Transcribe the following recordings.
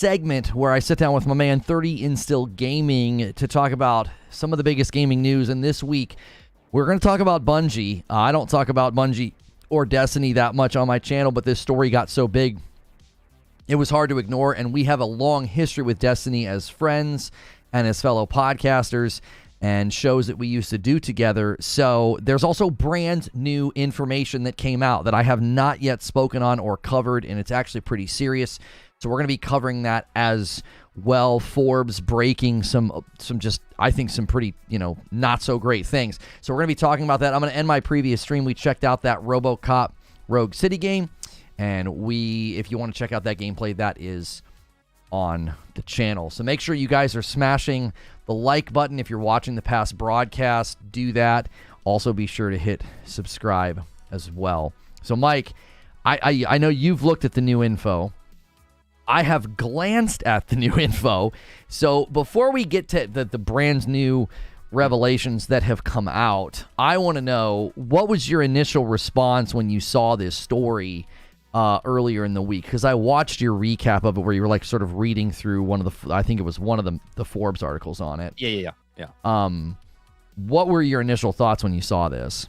segment where I sit down with my man 30 Instill Gaming to talk about some of the biggest gaming news. And this week, we're going to talk about Bungie. I don't talk about Bungie or Destiny that much on my channel, but this story got so big, it was hard to ignore. And we have a long history with Destiny as friends and as fellow podcasters and shows that we used to do together. So there's also brand new information that came out that I have not yet spoken on or covered, and it's actually pretty serious. So we're going to be covering that as well. Forbes breaking some just, I think, some pretty, not so great things. So we're going to be talking about that. I'm going to end my previous stream. We checked out that RoboCop Rogue City game, and if you want to check out that gameplay, that is on the channel. So make sure you guys are smashing the like button. If you're watching the past broadcast, do that. Also be sure to hit subscribe as well. So Mike, I know you've looked at the new info. I have glanced at the new info. So before we get to the brand new revelations that have come out, I want to know, what was your initial response when you saw this story earlier in the week? Because I watched your recap of it where you were like sort of reading through I think it was one of the Forbes articles on it. Yeah. What were your initial thoughts when you saw this?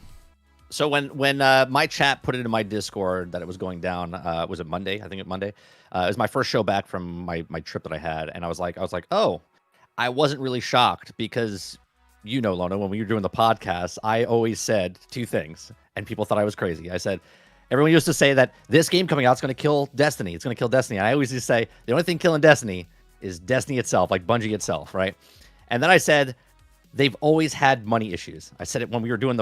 So when my chat put it in my Discord that it was going down, was it Monday? I think it Monday. It was my first show back from my trip that I had, and I was like, oh, I wasn't really shocked because, Lono, when we were doing the podcast, I always said two things, and people thought I was crazy. I said, everyone used to say that this game coming out is going to kill Destiny. It's going to kill Destiny. And I always used to say the only thing killing Destiny is Destiny itself, like Bungie itself, right? And then I said they've always had money issues. I said it when we were doing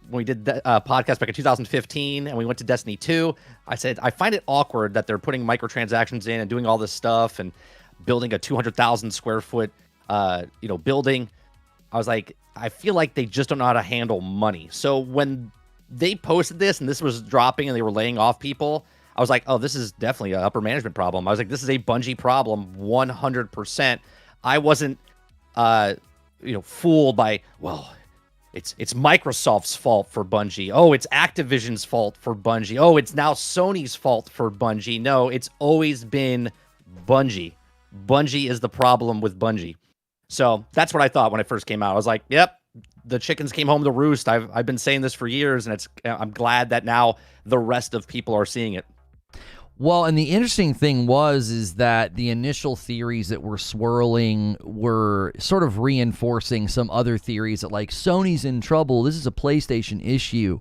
when we did the podcast back in 2015 and we went to Destiny 2, I said, I find it awkward that they're putting microtransactions in and doing all this stuff and building a 200,000 square foot, building. I was like, I feel like they just don't know how to handle money. So when they posted this and this was dropping and they were laying off people, I was like, oh, this is definitely an upper management problem. I was like, this is a Bungie problem, 100%. I wasn't, fooled by, well, it's Microsoft's fault for Bungie. Oh, it's Activision's fault for Bungie. Oh, it's now Sony's fault for Bungie. No, it's always been Bungie. Bungie is the problem with Bungie. So that's what I thought when it first came out. I was like, yep, the chickens came home to roost. I've been saying this for years, and I'm glad that now the rest of people are seeing it. Well, and the interesting thing is that the initial theories that were swirling were sort of reinforcing some other theories that, like, Sony's in trouble. This is a PlayStation issue.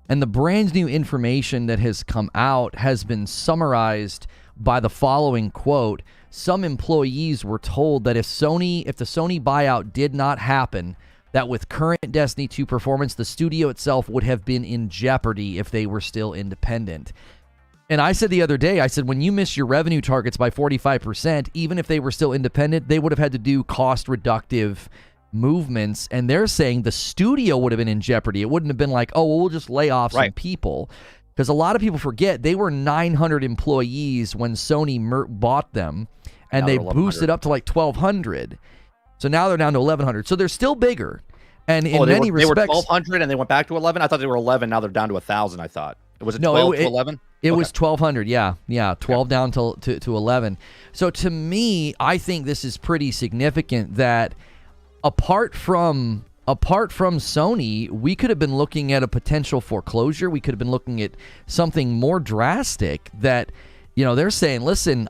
And the brand new information that has come out has been summarized by the following quote. Some employees were told that if the Sony buyout did not happen, that with current Destiny 2 performance, the studio itself would have been in jeopardy if they were still independent. And I said the other day, when you miss your revenue targets by 45%, even if they were still independent, they would have had to do cost reductive movements. And they're saying the studio would have been in jeopardy. It wouldn't have been like, oh, well, we'll just lay off some people. Because a lot of people forget they were 900 employees when Sony bought them, and they boosted up to like 1,200. So now they're down to 1,100. So they're still bigger. And in many respects, they were 1,200 and they went back to 11. I thought they were 11. Now they're down to 1,000. I thought was it 12 to 11. It was 1,200, yeah, 12 down to 11. So to me, I think this is pretty significant that apart from Sony, we could have been looking at a potential foreclosure. We could have been looking at something more drastic that, they're saying, listen,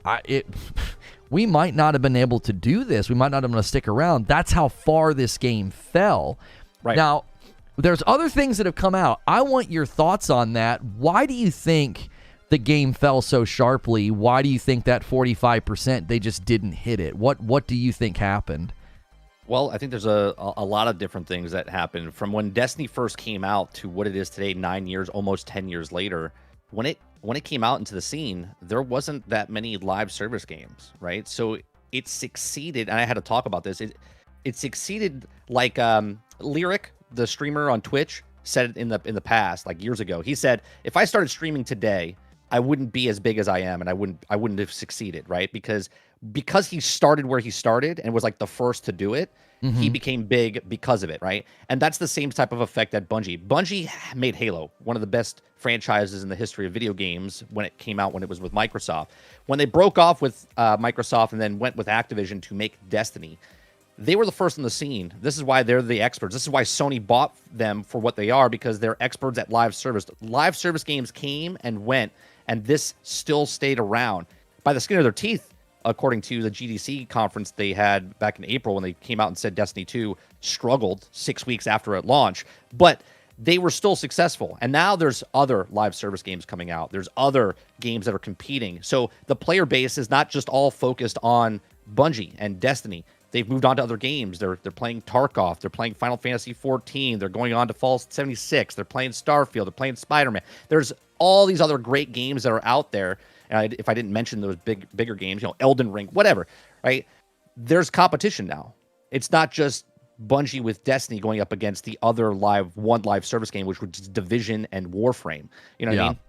we might not have been able to do this. We might not have been able to stick around. That's how far this game fell. Right. Now, there's other things that have come out. I want your thoughts on that. Why do you think the game fell so sharply? Why do you think that 45%, they just didn't hit it? What do you think happened? Well, I think there's a lot of different things that happened from when Destiny first came out to what it is today, 9 years, almost 10 years later. When it came out into the scene, there wasn't that many live service games, right? So it succeeded, and I had to talk about this. It succeeded like Lyric, the streamer on Twitch, said it in the past, like years ago. He said, if I started streaming today I wouldn't be as big as I am, and I wouldn't have succeeded, right? Because he started where he started and was like the first to do it. He became big because of it, right? And that's the same type of effect that Bungie made Halo, one of the best franchises in the history of video games when it came out, when it was with Microsoft. When they broke off with Microsoft and then went with Activision to make Destiny, they were the first on the scene. This is why they're the experts. This is why Sony bought them for what they are, because they're experts at live service. Live service games came and went, and this still stayed around by the skin of their teeth, according to the GDC conference they had back in April, when they came out and said Destiny 2 struggled 6 weeks after it launched. But they were still successful. And now there's other live service games coming out. There's other games that are competing. So the player base is not just all focused on Bungie and Destiny. They've moved on to other games. They're playing Tarkov. They're playing Final Fantasy 14. They're going on to Fallout 76. They're playing Starfield. They're playing Spider-Man. There's all these other great games that are out there. And if I didn't mention those bigger games, Elden Ring, whatever, right? There's competition now. It's not just Bungie with Destiny going up against the other live service game, which was Division and Warframe. You know what I mean?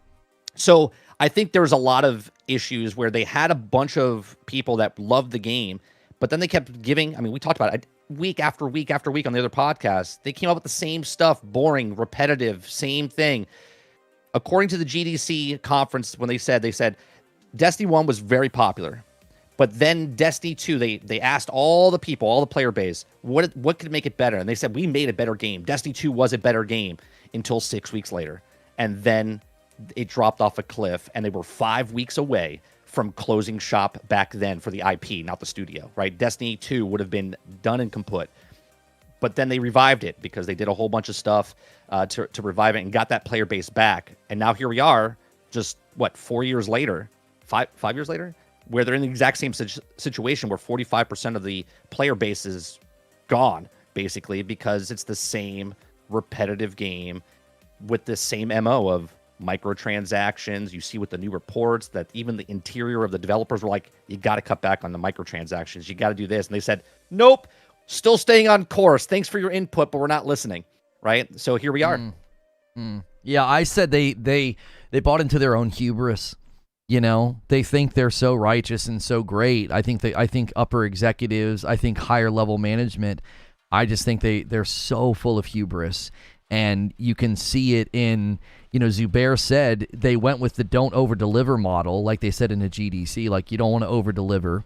So I think there's a lot of issues where they had a bunch of people that loved the game, but then they kept giving. I mean, we talked about it week after week after week on the other podcasts. They came up with the same stuff, boring, repetitive, same thing. According to the GDC conference, when they said Destiny 1 was very popular, but then Destiny 2, they asked all the people, all the player base, what could make it better? And they said, we made a better game. Destiny 2 was a better game until 6 weeks later. And then it dropped off a cliff, and they were 5 weeks away from closing shop back then for the IP, not the studio, right? Destiny 2 would have been done and kaput. But then they revived it because they did a whole bunch of stuff to revive it and got that player base back. And now here we are, just 4 years later, five years later, where they're in the exact same situation where 45% of the player base is gone, basically, because it's the same repetitive game with the same MO of microtransactions. You see with the new reports that even the interior of the developers were like, you got to cut back on the microtransactions. You got to do this. And they said, nope, still staying on course. Thanks for your input, but we're not listening. Right? So here we are. Yeah, I said they bought into their own hubris. They think they're so righteous and so great. I think upper executives, I think higher level management, I just think they're so full of hubris. And you can see it in, Zubair said they went with the don't over deliver model, like they said in the GDC, like you don't want to over deliver.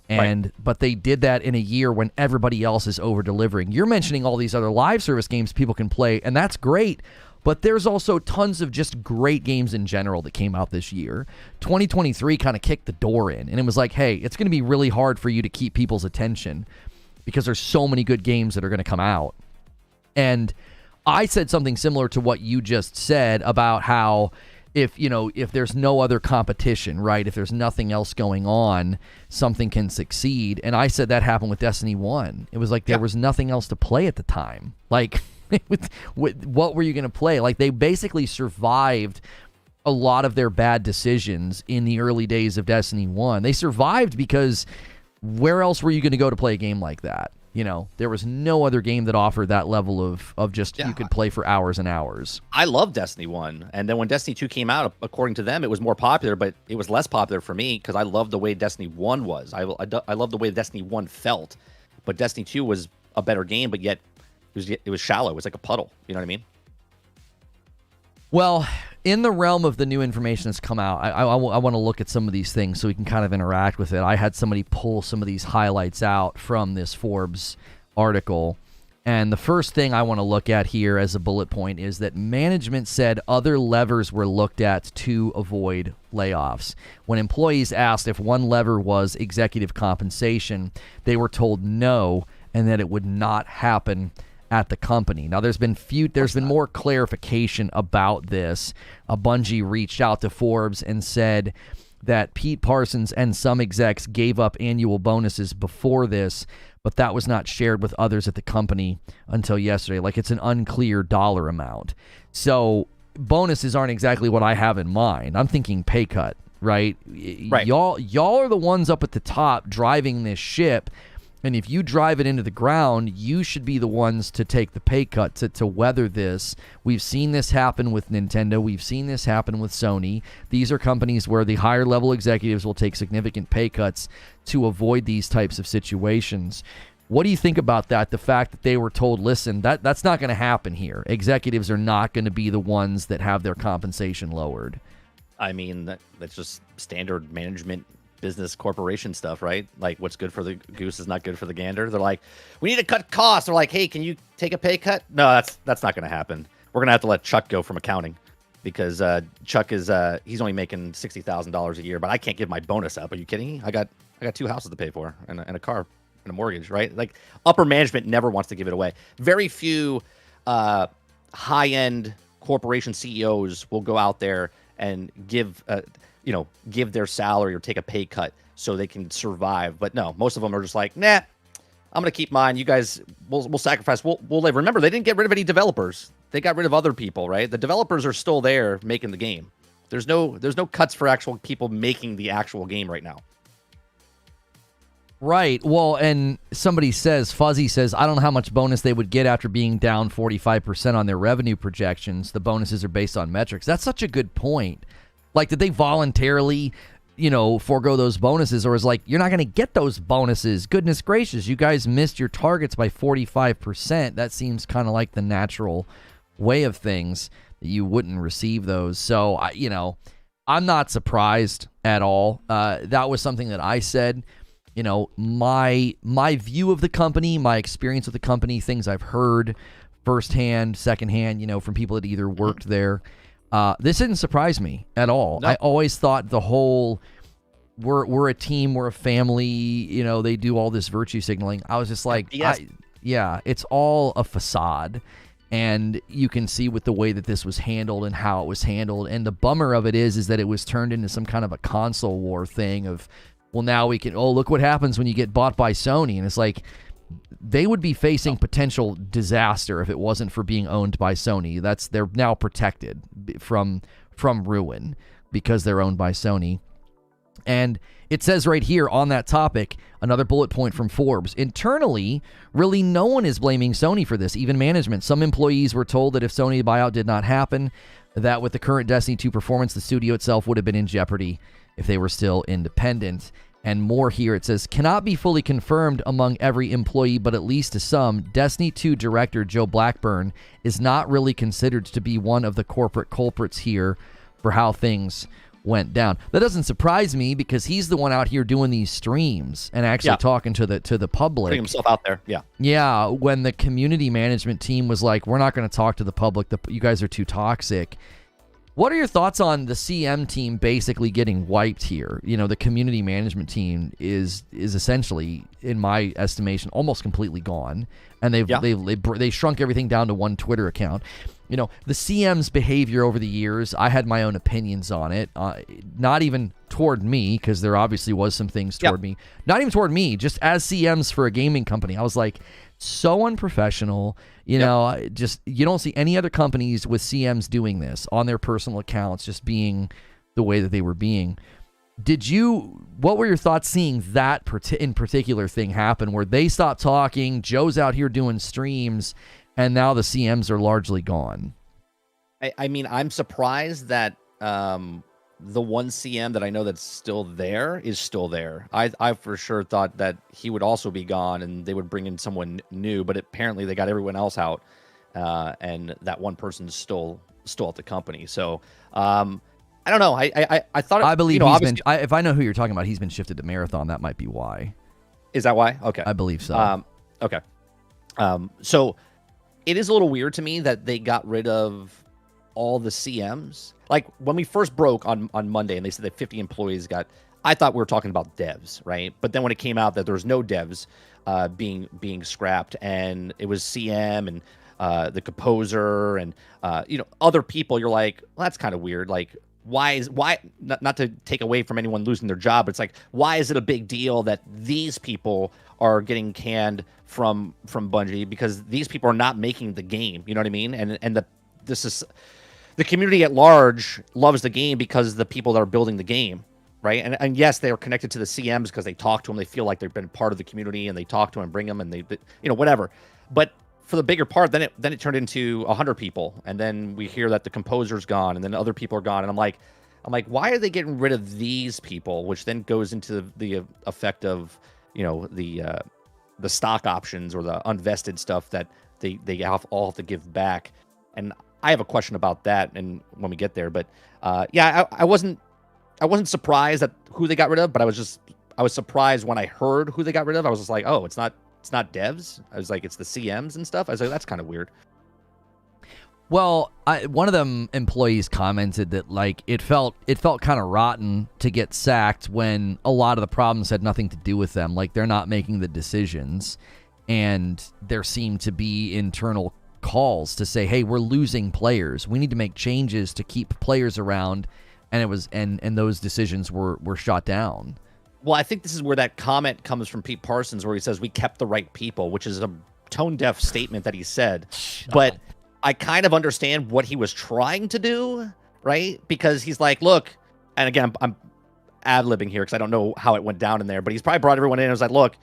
But they did that in a year when everybody else is over delivering. You're mentioning all these other live service games people can play, and that's great. But there's also tons of just great games in general that came out this year. 2023 kind of kicked the door in, and it was like, hey, it's going to be really hard for you to keep people's attention because there's so many good games that are going to come out. And I said something similar to what you just said about how if there's no other competition, right? If there's nothing else going on, something can succeed. And I said that happened with Destiny 1. It was like there was nothing else to play at the time. Like, what were you going to play? Like, they basically survived a lot of their bad decisions in the early days of Destiny 1. They survived because where else were you going to go to play a game like that? There was no other game that offered that level of just you could play for hours and hours. I love Destiny 1. And then when Destiny 2 came out, according to them, it was more popular, but it was less popular for me because I loved the way Destiny 1 was. I loved the way Destiny 1 felt. But Destiny 2 was a better game, but yet it was shallow. It was like a puddle. You know what I mean? Well, in the realm of the new information that's come out, I want to look at some of these things so we can kind of interact with it. I had somebody pull some of these highlights out from this Forbes article. And the first thing I want to look at here as a bullet point is that management said other levers were looked at to avoid layoffs. When employees asked if one lever was executive compensation, they were told no, and that it would not happen at the company. Now, there's been more clarification about this. Bungie reached out to Forbes and said that Pete Parsons and some execs gave up annual bonuses before this, but that was not shared with others at the company until yesterday. Like, it's an unclear dollar amount. So bonuses aren't exactly what I have in mind. I'm thinking pay cut, right? Y'all are the ones up at the top driving this ship. And if you drive it into the ground, you should be the ones to take the pay cut to weather this. We've seen this happen with Nintendo. We've seen this happen with Sony. These are companies where the higher level executives will take significant pay cuts to avoid these types of situations. What do you think about that? The fact that they were told, listen, that's not going to happen here. Executives are not going to be the ones that have their compensation lowered. I mean, that's just standard management business corporation stuff, right? Like, what's good for the goose is not good for the gander. They're like, we need to cut costs. They're like, hey, can you take a pay cut? No, that's not going to happen. We're going to have to let Chuck go from accounting because Chuck is he's only making $60,000 a year, but I can't give my bonus up. Are you kidding me? I got 2 houses to pay for and a car and a mortgage, right? Like, upper management never wants to give it away. Very few high-end corporation CEOs will go out there and give their salary or take a pay cut so they can survive. But no, most of them are just like, nah, I'm going to keep mine. You guys, we'll sacrifice. We'll live. Remember, they didn't get rid of any developers. They got rid of other people, right? The developers are still there making the game. There's no cuts for actual people making the actual game right now. Right. Well, and somebody says, Fuzzy says, I don't know how much bonus they would get after being down 45% on their revenue projections. The bonuses are based on metrics. That's such a good point. Like, did they voluntarily, forego those bonuses? Or is like, you're not going to get those bonuses. Goodness gracious, you guys missed your targets by 45%. That seems kind of like the natural way of things that you wouldn't receive those. So, I'm not surprised at all. That was something that I said. My view of the company, my experience with the company, things I've heard firsthand, secondhand, from people that either worked there. This didn't surprise me at all. No. I always thought the whole, we're a team, we're a family, they do all this virtue signaling. I was just like, it's all a facade. And you can see with the way that this was handled and how it was handled. And the bummer of it is that it was turned into some kind of a console war thing of, well, now we can, look what happens when you get bought by Sony. And it's like, they would be facing potential disaster if it wasn't for being owned by Sony. They're now protected from ruin because they're owned by Sony. And it says right here on that topic, another bullet point from Forbes. Internally, really no one is blaming Sony for this, even management. Some employees were told that if Sony buyout did not happen, that with the current Destiny 2 performance, the studio itself would have been in jeopardy if they were still independent. And more here, it says, cannot be fully confirmed among every employee, but at least to some, Destiny 2 director Joe Blackburn is not really considered to be one of the corporate culprits here for how things went down. That doesn't surprise me because he's the one out here doing these streams and actually talking to the public. Putting himself out there, Yeah, when the community management team was like, we're not going to talk to the public, you guys are too toxic. What are your thoughts on the CM team basically getting wiped here? The community management team is essentially, in my estimation, almost completely gone, and they shrunk everything down to one Twitter account. The CM's behavior over the years, I had my own opinions on it. Not even toward me, because there obviously was some things toward me. Not even toward me, just as CMs for a gaming company. I was like, so unprofessional. You don't see any other companies with CMs doing this on their personal accounts, just being the way that they were being. What were your thoughts seeing that in particular thing happen where they stopped talking, Joe's out here doing streams, and now the CMs are largely gone? I mean, I'm surprised that the one CM that I know that's still there is still there. I for sure thought that he would also be gone and they would bring in someone new, but apparently they got everyone else out, and that one person's still at the company. So I don't know. I thought I believe if I know who you're talking about, he's been shifted to Marathon. That might be why. Is that why? Okay, I believe so. Okay. So it is a little weird to me that they got rid of all the CMs. Like when we first broke on Monday and they said that 50 employees I thought we were talking about devs, right? But then when it came out that there was no devs being scrapped and it was CM and the composer and other people, you're like, well, that's kind of weird. Like why not to take away from anyone losing their job, but it's like, why is it a big deal that these people are getting canned from Bungie because these people are not making the game? You know what I mean? And this is the community at large loves the game because the people that are building the game, right? And yes, they are connected to the CMs because they talk to them. They feel like they've been part of the community, and they talk to them and bring them, and they whatever. But for the bigger part, then it turned into 100 people, and then we hear that the composer's gone, and then other people are gone, and I'm like, why are they getting rid of these people? Which then goes into the effect of the stock options or the unvested stuff that they all have to give back. And I have a question about that, and when we get there, but I wasn't surprised at who they got rid of, but I was surprised when I heard who they got rid of. I was just like, oh, it's not devs. I was like, it's the CMs and stuff. I was like, that's kind of weird. Well, one of them employees commented that like it felt kind of rotten to get sacked when a lot of the problems had nothing to do with them. Like they're not making the decisions, and there seemed to be internal calls to say, hey, we're losing players. We need to make changes to keep players around. And it was and those decisions were shot down. Well, I think this is where that comment comes from Pete Parsons, where he says we kept the right people, which is a tone-deaf statement that he said. But I kind of understand what he was trying to do, right? Because he's like, look, and again, I'm ad-libbing here because I don't know how it went down in there, but he's probably brought everyone in and was like, look,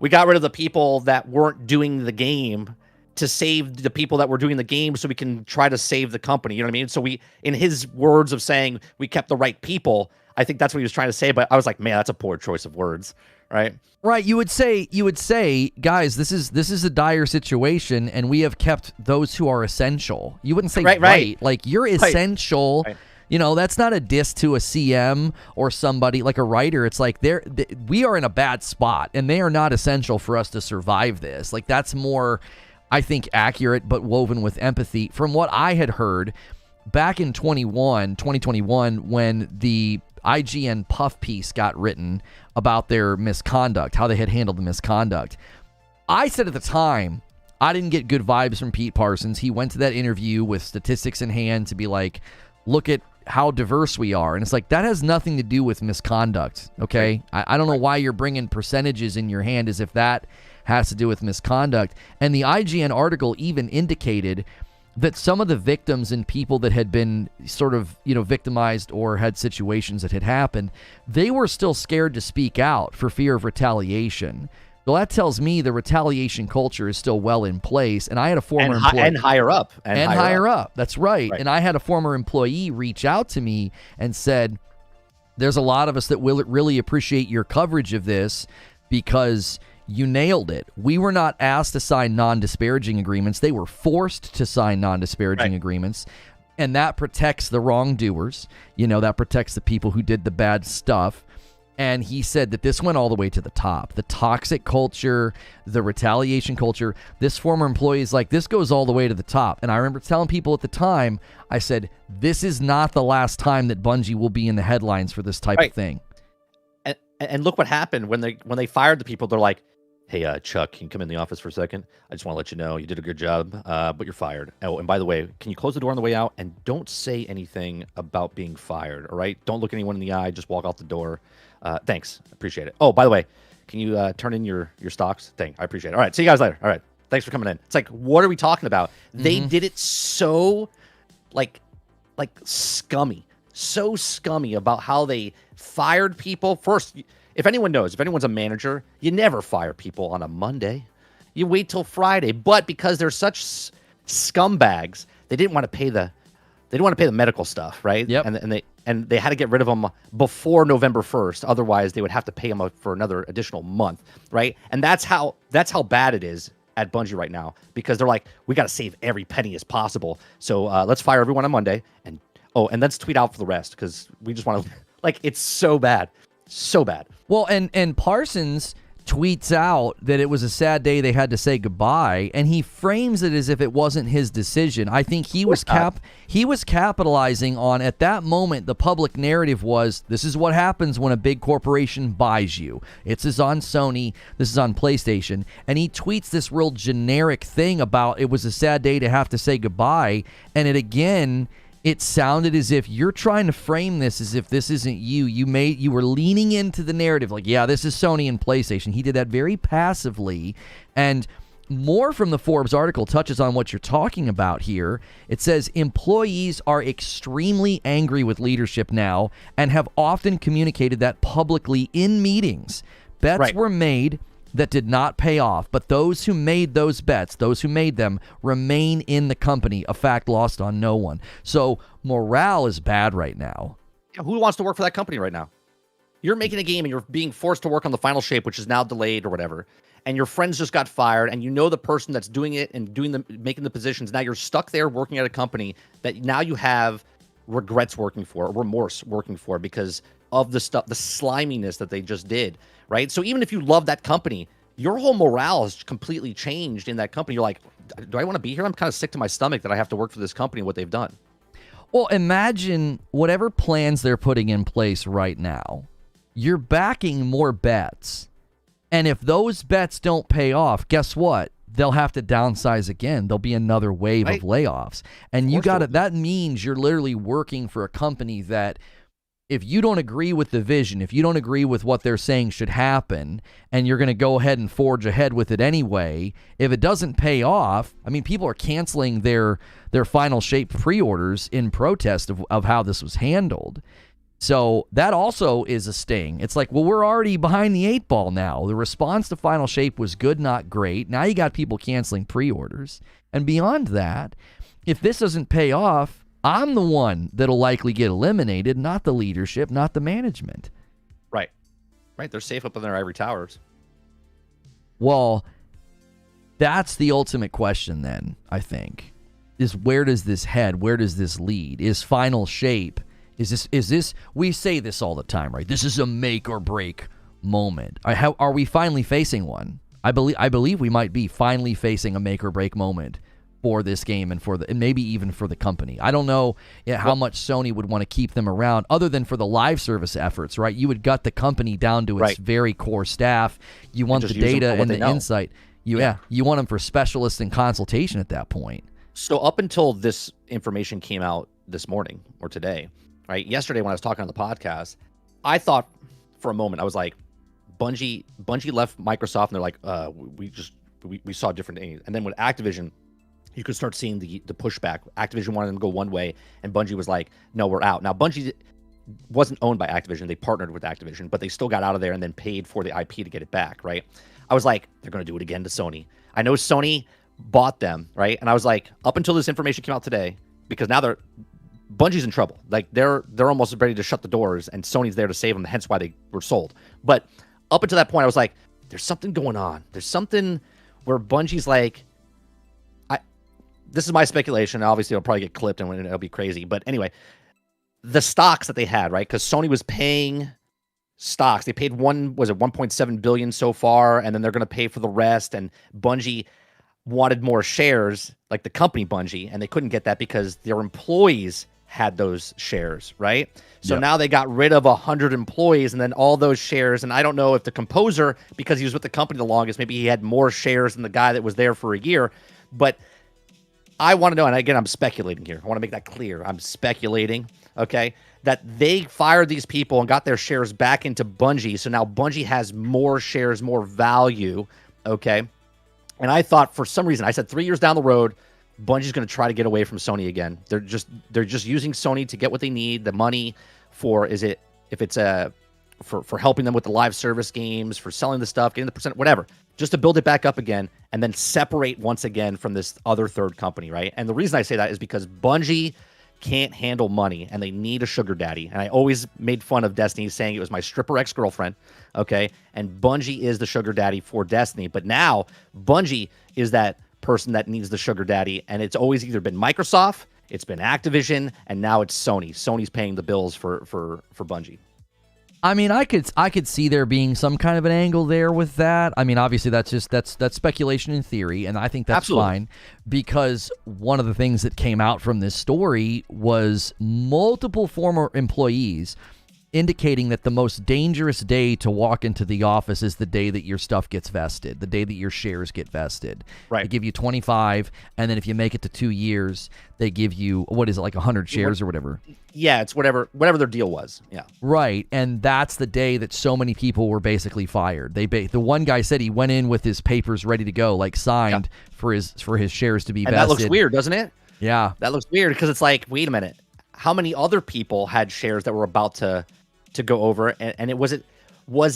we got rid of the people that weren't doing the game to save the people that were doing the game so we can try to save the company. You know what I mean? So in his words of saying we kept the right people, I think that's what he was trying to say, but I was like, man, that's a poor choice of words, right? Right. You would say, guys, this is a dire situation, and we have kept those who are essential. You wouldn't say right. Like you're essential. Right. That's not a diss to a CM or somebody like a writer. It's like we are in a bad spot, and they are not essential for us to survive this. Like that's more, I think, accurate, but woven with empathy. From what I had heard back in 2021, when the IGN puff piece got written about their misconduct, how they had handled the misconduct, I said at the time, I didn't get good vibes from Pete Parsons. He went to that interview with statistics in hand to be like, look at how diverse we are. And it's like, that has nothing to do with misconduct, okay? I don't know why you're bringing percentages in your hand as if that has to do with misconduct. And the IGN article even indicated that some of the victims and people that had been sort of, victimized or had situations that had happened, they were still scared to speak out for fear of retaliation. Well, that tells me the retaliation culture is still well in place. And I had a former employee... And higher up. And higher up. That's right. And I had a former employee reach out to me and said, there's a lot of us that will really appreciate your coverage of this because you nailed it. We were not asked to sign non-disparaging agreements. They were forced to sign non-disparaging agreements. And that protects the wrongdoers. That protects the people who did the bad stuff. And he said that this went all the way to the top. The toxic culture, the retaliation culture. This former employee is like, this goes all the way to the top. And I remember telling people at the time, I said, this is not the last time that Bungie will be in the headlines for this type of thing. And look what happened when they fired the people. They're like, hey, Chuck, can you come in the office for a second? I just want to let you know you did a good job, but you're fired. Oh, and by the way, can you close the door on the way out? And don't say anything about being fired, all right? Don't look anyone in the eye. Just walk out the door. Thanks. Appreciate it. Oh, by the way, can you turn in your stocks? I appreciate it. All right, see you guys later. All right, thanks for coming in. It's like, what are we talking about? Mm-hmm. They did it so, like scummy. So scummy about how they fired people. First, if anyone knows, if anyone's a manager, you never fire people on a Monday. You wait till Friday. But because they're such scumbags, they didn't want to pay the medical stuff, right? Yep. And they had to get rid of them before November 1st. Otherwise, they would have to pay them for another additional month, right? And that's how bad it is at Bungie right now, because they're like, we got to save every penny as possible. So let's fire everyone on Monday, and let's tweet out for the rest because we just want to. Like, it's so bad. So bad. Well, and Parsons tweets out that it was a sad day they had to say goodbye, and he frames it as if it wasn't his decision. I think he was capitalizing on, at that moment, the public narrative was, this is what happens when a big corporation buys you. This is on Sony, this is on PlayStation, and he tweets this real generic thing about it was a sad day to have to say goodbye, and it sounded as if you're trying to frame this as if this isn't you. You were leaning into the narrative like, yeah, this is Sony and PlayStation. He did that very passively. And more from the Forbes article touches on what you're talking about here. It says employees are extremely angry with leadership now and have often communicated that publicly in meetings. Bets were made that did not pay off, but those who made those bets, those who made them, remain in the company, a fact lost on no one. So morale is bad right now. Who wants to work for that company right now? You're making a game and you're being forced to work on the final shape, which is now delayed or whatever. And your friends just got fired, and you know the person that's doing it and making the positions. Now you're stuck there working at a company that now you have regrets working for, remorse working for, because of the sliminess that they just did, right? So even if you love that company, your whole morale has completely changed in that company. You're like, do I want to be here? I'm kind of sick to my stomach that I have to work for this company and what they've done. Well, imagine whatever plans they're putting in place right now. You're backing more bets. And if those bets don't pay off, guess what? They'll have to downsize again. There'll be another wave of layoffs. And you got it. That means you're literally working for a company that, if you don't agree with the vision, if you don't agree with what they're saying should happen, and you're going to go ahead and forge ahead with it anyway, if it doesn't pay off, I mean, people are canceling their final shape pre-orders in protest of how this was handled. So that also is a sting. It's like, well, we're already behind the 8 ball now. The response to Final Shape was good, not great. Now you got people canceling pre-orders. And beyond that, if this doesn't pay off, I'm the one that'll likely get eliminated, not the leadership, not the management. Right. They're safe up in their ivory towers. Well, that's the ultimate question then, I think, is where does this head? Where does this lead? Is Final Shape... Is this? We say this all the time, right? This is a make or break moment. Are we finally facing one? I believe we might be finally facing a make or break moment for this game and and maybe even for the company. I don't know how much Sony would want to keep them around, other than for the live service efforts, right? You would gut the company down to its very core staff. You want the data and the insight. You want them for specialists and consultation at that point. So up until this information came out this morning or today. Right. Yesterday, when I was talking on the podcast, I thought for a moment, I was like, Bungie left Microsoft, and they're like, we saw different things. And then with Activision, you could start seeing the pushback. Activision wanted them to go one way, and Bungie was like, no, we're out. Now, Bungie wasn't owned by Activision. They partnered with Activision, but they still got out of there and then paid for the IP to get it back. Right. I was like, they're going to do it again to Sony. I know Sony bought them. Right. And I was like, up until this information came out today, because now Bungie's in trouble. Like they're almost ready to shut the doors, and Sony's there to save them. Hence why they were sold. But up until that point, I was like, "There's something going on. There's something where Bungie's like." This is my speculation. Obviously, it'll probably get clipped and it'll be crazy. But anyway, the stocks that they had, right? Because Sony was paying stocks. They paid $1.7 billion so far, and then they're going to pay for the rest. And Bungie wanted more shares, like the company Bungie, and they couldn't get that because their employees had those shares, right? So now they got rid of 100 employees, and then all those shares, and I don't know if the composer, because he was with the company the longest, maybe he had more shares than the guy that was there for a year. But I want to know, and again, I'm speculating here. I want to make that clear. I'm speculating, okay, that they fired these people and got their shares back into Bungie, so now Bungie has more shares, more value, okay? And I thought, for some reason, I said 3 years down the road, Bungie's going to try to get away from Sony again. They're just using Sony to get what they need, the money for, for helping them with the live service games, for selling the stuff, getting the percent, whatever, just to build it back up again and then separate once again from this other third company, right? And the reason I say that is because Bungie can't handle money and they need a sugar daddy. And I always made fun of Destiny, saying it was my stripper ex-girlfriend, okay? And Bungie is the sugar daddy for Destiny. But now Bungie is that person that needs the sugar daddy, and it's always either been Microsoft, it's been Activision, and now it's Sony. Sony's paying the bills for Bungie. I mean, I could see there being some kind of an angle there with that. I mean, obviously that's speculation in theory, and I think that's fine, because one of the things that came out from this story was multiple former employees indicating that the most dangerous day to walk into the office is the day that your stuff gets vested, the day that your shares get vested. Right. They give you 25, and then if you make it to 2 years, they give you, what is it, like 100 shares or whatever? Yeah, it's whatever their deal was. Yeah. Right, and that's the day that so many people were basically fired. The one guy said he went in with his papers ready to go, like signed for his shares to be vested. And that looks weird, doesn't it? Yeah. That looks weird because it's like, wait a minute. How many other people had shares that were about to go over, and was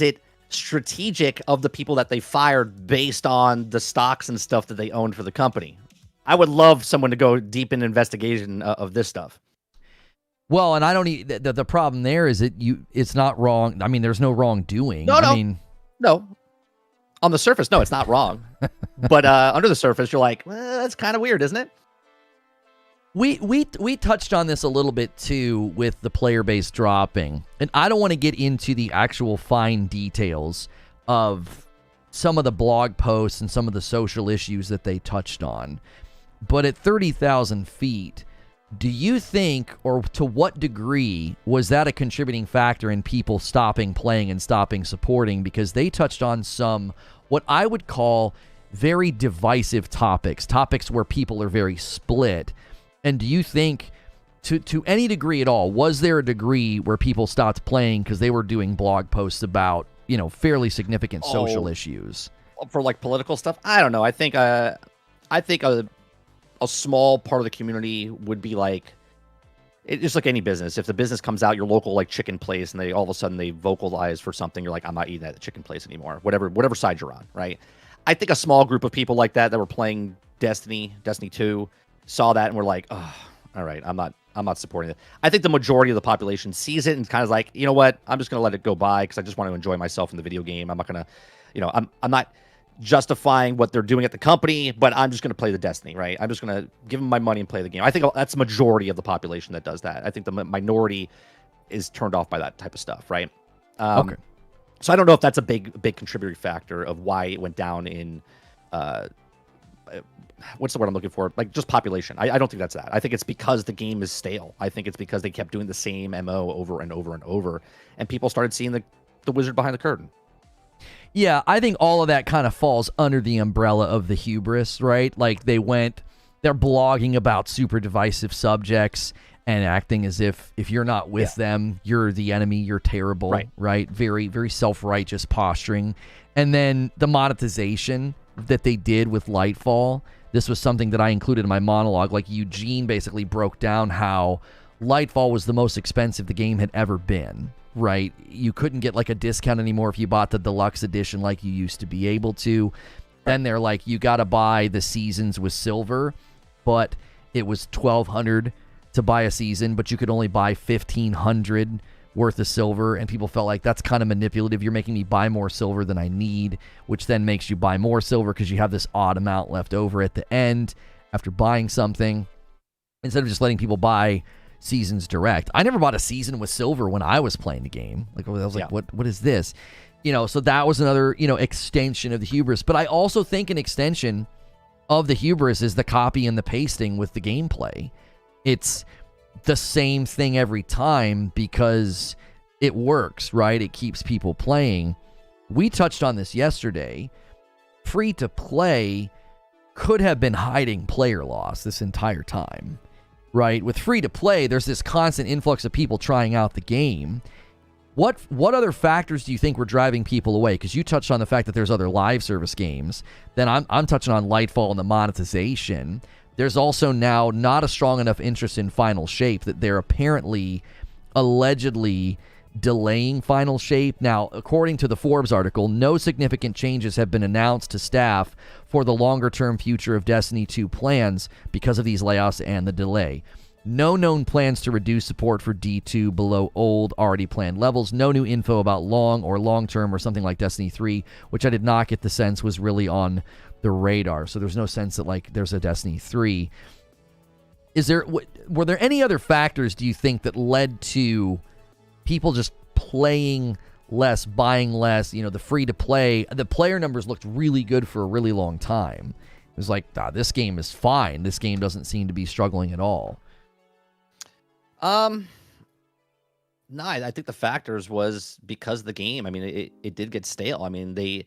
it strategic of the people that they fired based on the stocks and stuff that they owned for the company? I would love someone to go deep in investigation of this stuff. Well, and I don't the problem there is that it's not wrong. I mean, there's no wrongdoing. No. On the surface, no, it's not wrong. But under the surface, you're like, well, that's kind of weird, isn't it? We touched on this a little bit too with the player base dropping, and I don't want to get into the actual fine details of some of the blog posts and some of the social issues that they touched on. But at 30,000 feet, do you think, or to what degree, was that a contributing factor in people stopping playing and stopping supporting? Because they touched on some, what I would call very divisive topics where people are very split. And do you think, to any degree at all, was there a degree where people stopped playing because they were doing blog posts about, fairly significant social issues? For like political stuff? I don't know. I think a small part of the community would be like, it's just like any business. If the business comes out, your local like chicken place, and they all of a sudden they vocalize for something, you're like, I'm not eating at the chicken place anymore. Whatever side you're on, right? I think a small group of people like that were playing Destiny 2, saw that and were like, oh, all right, I'm not supporting it. I think the majority of the population sees it and kind of like, you know what, I'm just going to let it go by because I just want to enjoy myself in the video game. I'm not going to, I'm not justifying what they're doing at the company, but I'm just going to play the Destiny, right? I'm just going to give them my money and play the game. I think that's the majority of the population that does that. I think the minority is turned off by that type of stuff, right? Okay. So I don't know if that's a big contributing factor of why it went down in, what's the word I'm looking for? Like just population. I don't think that's that. I think it's because the game is stale. I think it's because they kept doing the same MO over and over and over, and people started seeing the wizard behind the curtain. Yeah, I think all of that kind of falls under the umbrella of the hubris, right? Like they're blogging about super divisive subjects and acting as if you're not with them, you're the enemy, you're terrible, right? Very, very self-righteous posturing. And then the monetization that they did with Lightfall, this was something that I included in my monologue. Like Eugene basically broke down how Lightfall was the most expensive the game had ever been, right? You couldn't get like a discount anymore if you bought the deluxe edition like you used to be able to. Then they're like, you got to buy the seasons with silver, but it was $1,200 to buy a season, but you could only buy $1,500 worth of silver, and people felt like that's kind of manipulative. You're making me buy more silver than I need, which then makes you buy more silver because you have this odd amount left over at the end after buying something, instead of just letting people buy seasons direct. I never bought a season with silver when I was playing the game. Like I was like, what is this? So that was another, extension of the hubris. But I also think an extension of the hubris is the copy and the pasting with the gameplay. It's the same thing every time because it works, right? It keeps people playing. We touched on this yesterday. Free to play could have been hiding player loss this entire time, right? With free to play, there's this constant influx of people trying out the game. What other factors do you think were driving people away? Because you touched on the fact that there's other live service games. Then I'm touching on Lightfall and the monetization. There's also now not a strong enough interest in Final Shape that they're allegedly delaying Final Shape. Now, according to the Forbes article, no significant changes have been announced to staff for the longer-term future of Destiny 2 plans because of these layoffs and the delay. No known plans to reduce support for D2 below old, already planned levels. No new info about long-term or something like Destiny 3, which I did not get the sense was really on the radar. So there's no sense that like there's a Destiny 3. Were there any other factors, do you think, that led to people just playing less, buying less? The free to play, the player numbers looked really good for a really long time. It was like, this game is fine. This game doesn't seem to be struggling at all. No, I think the factors was because of the game. I mean, it did get stale. I mean, the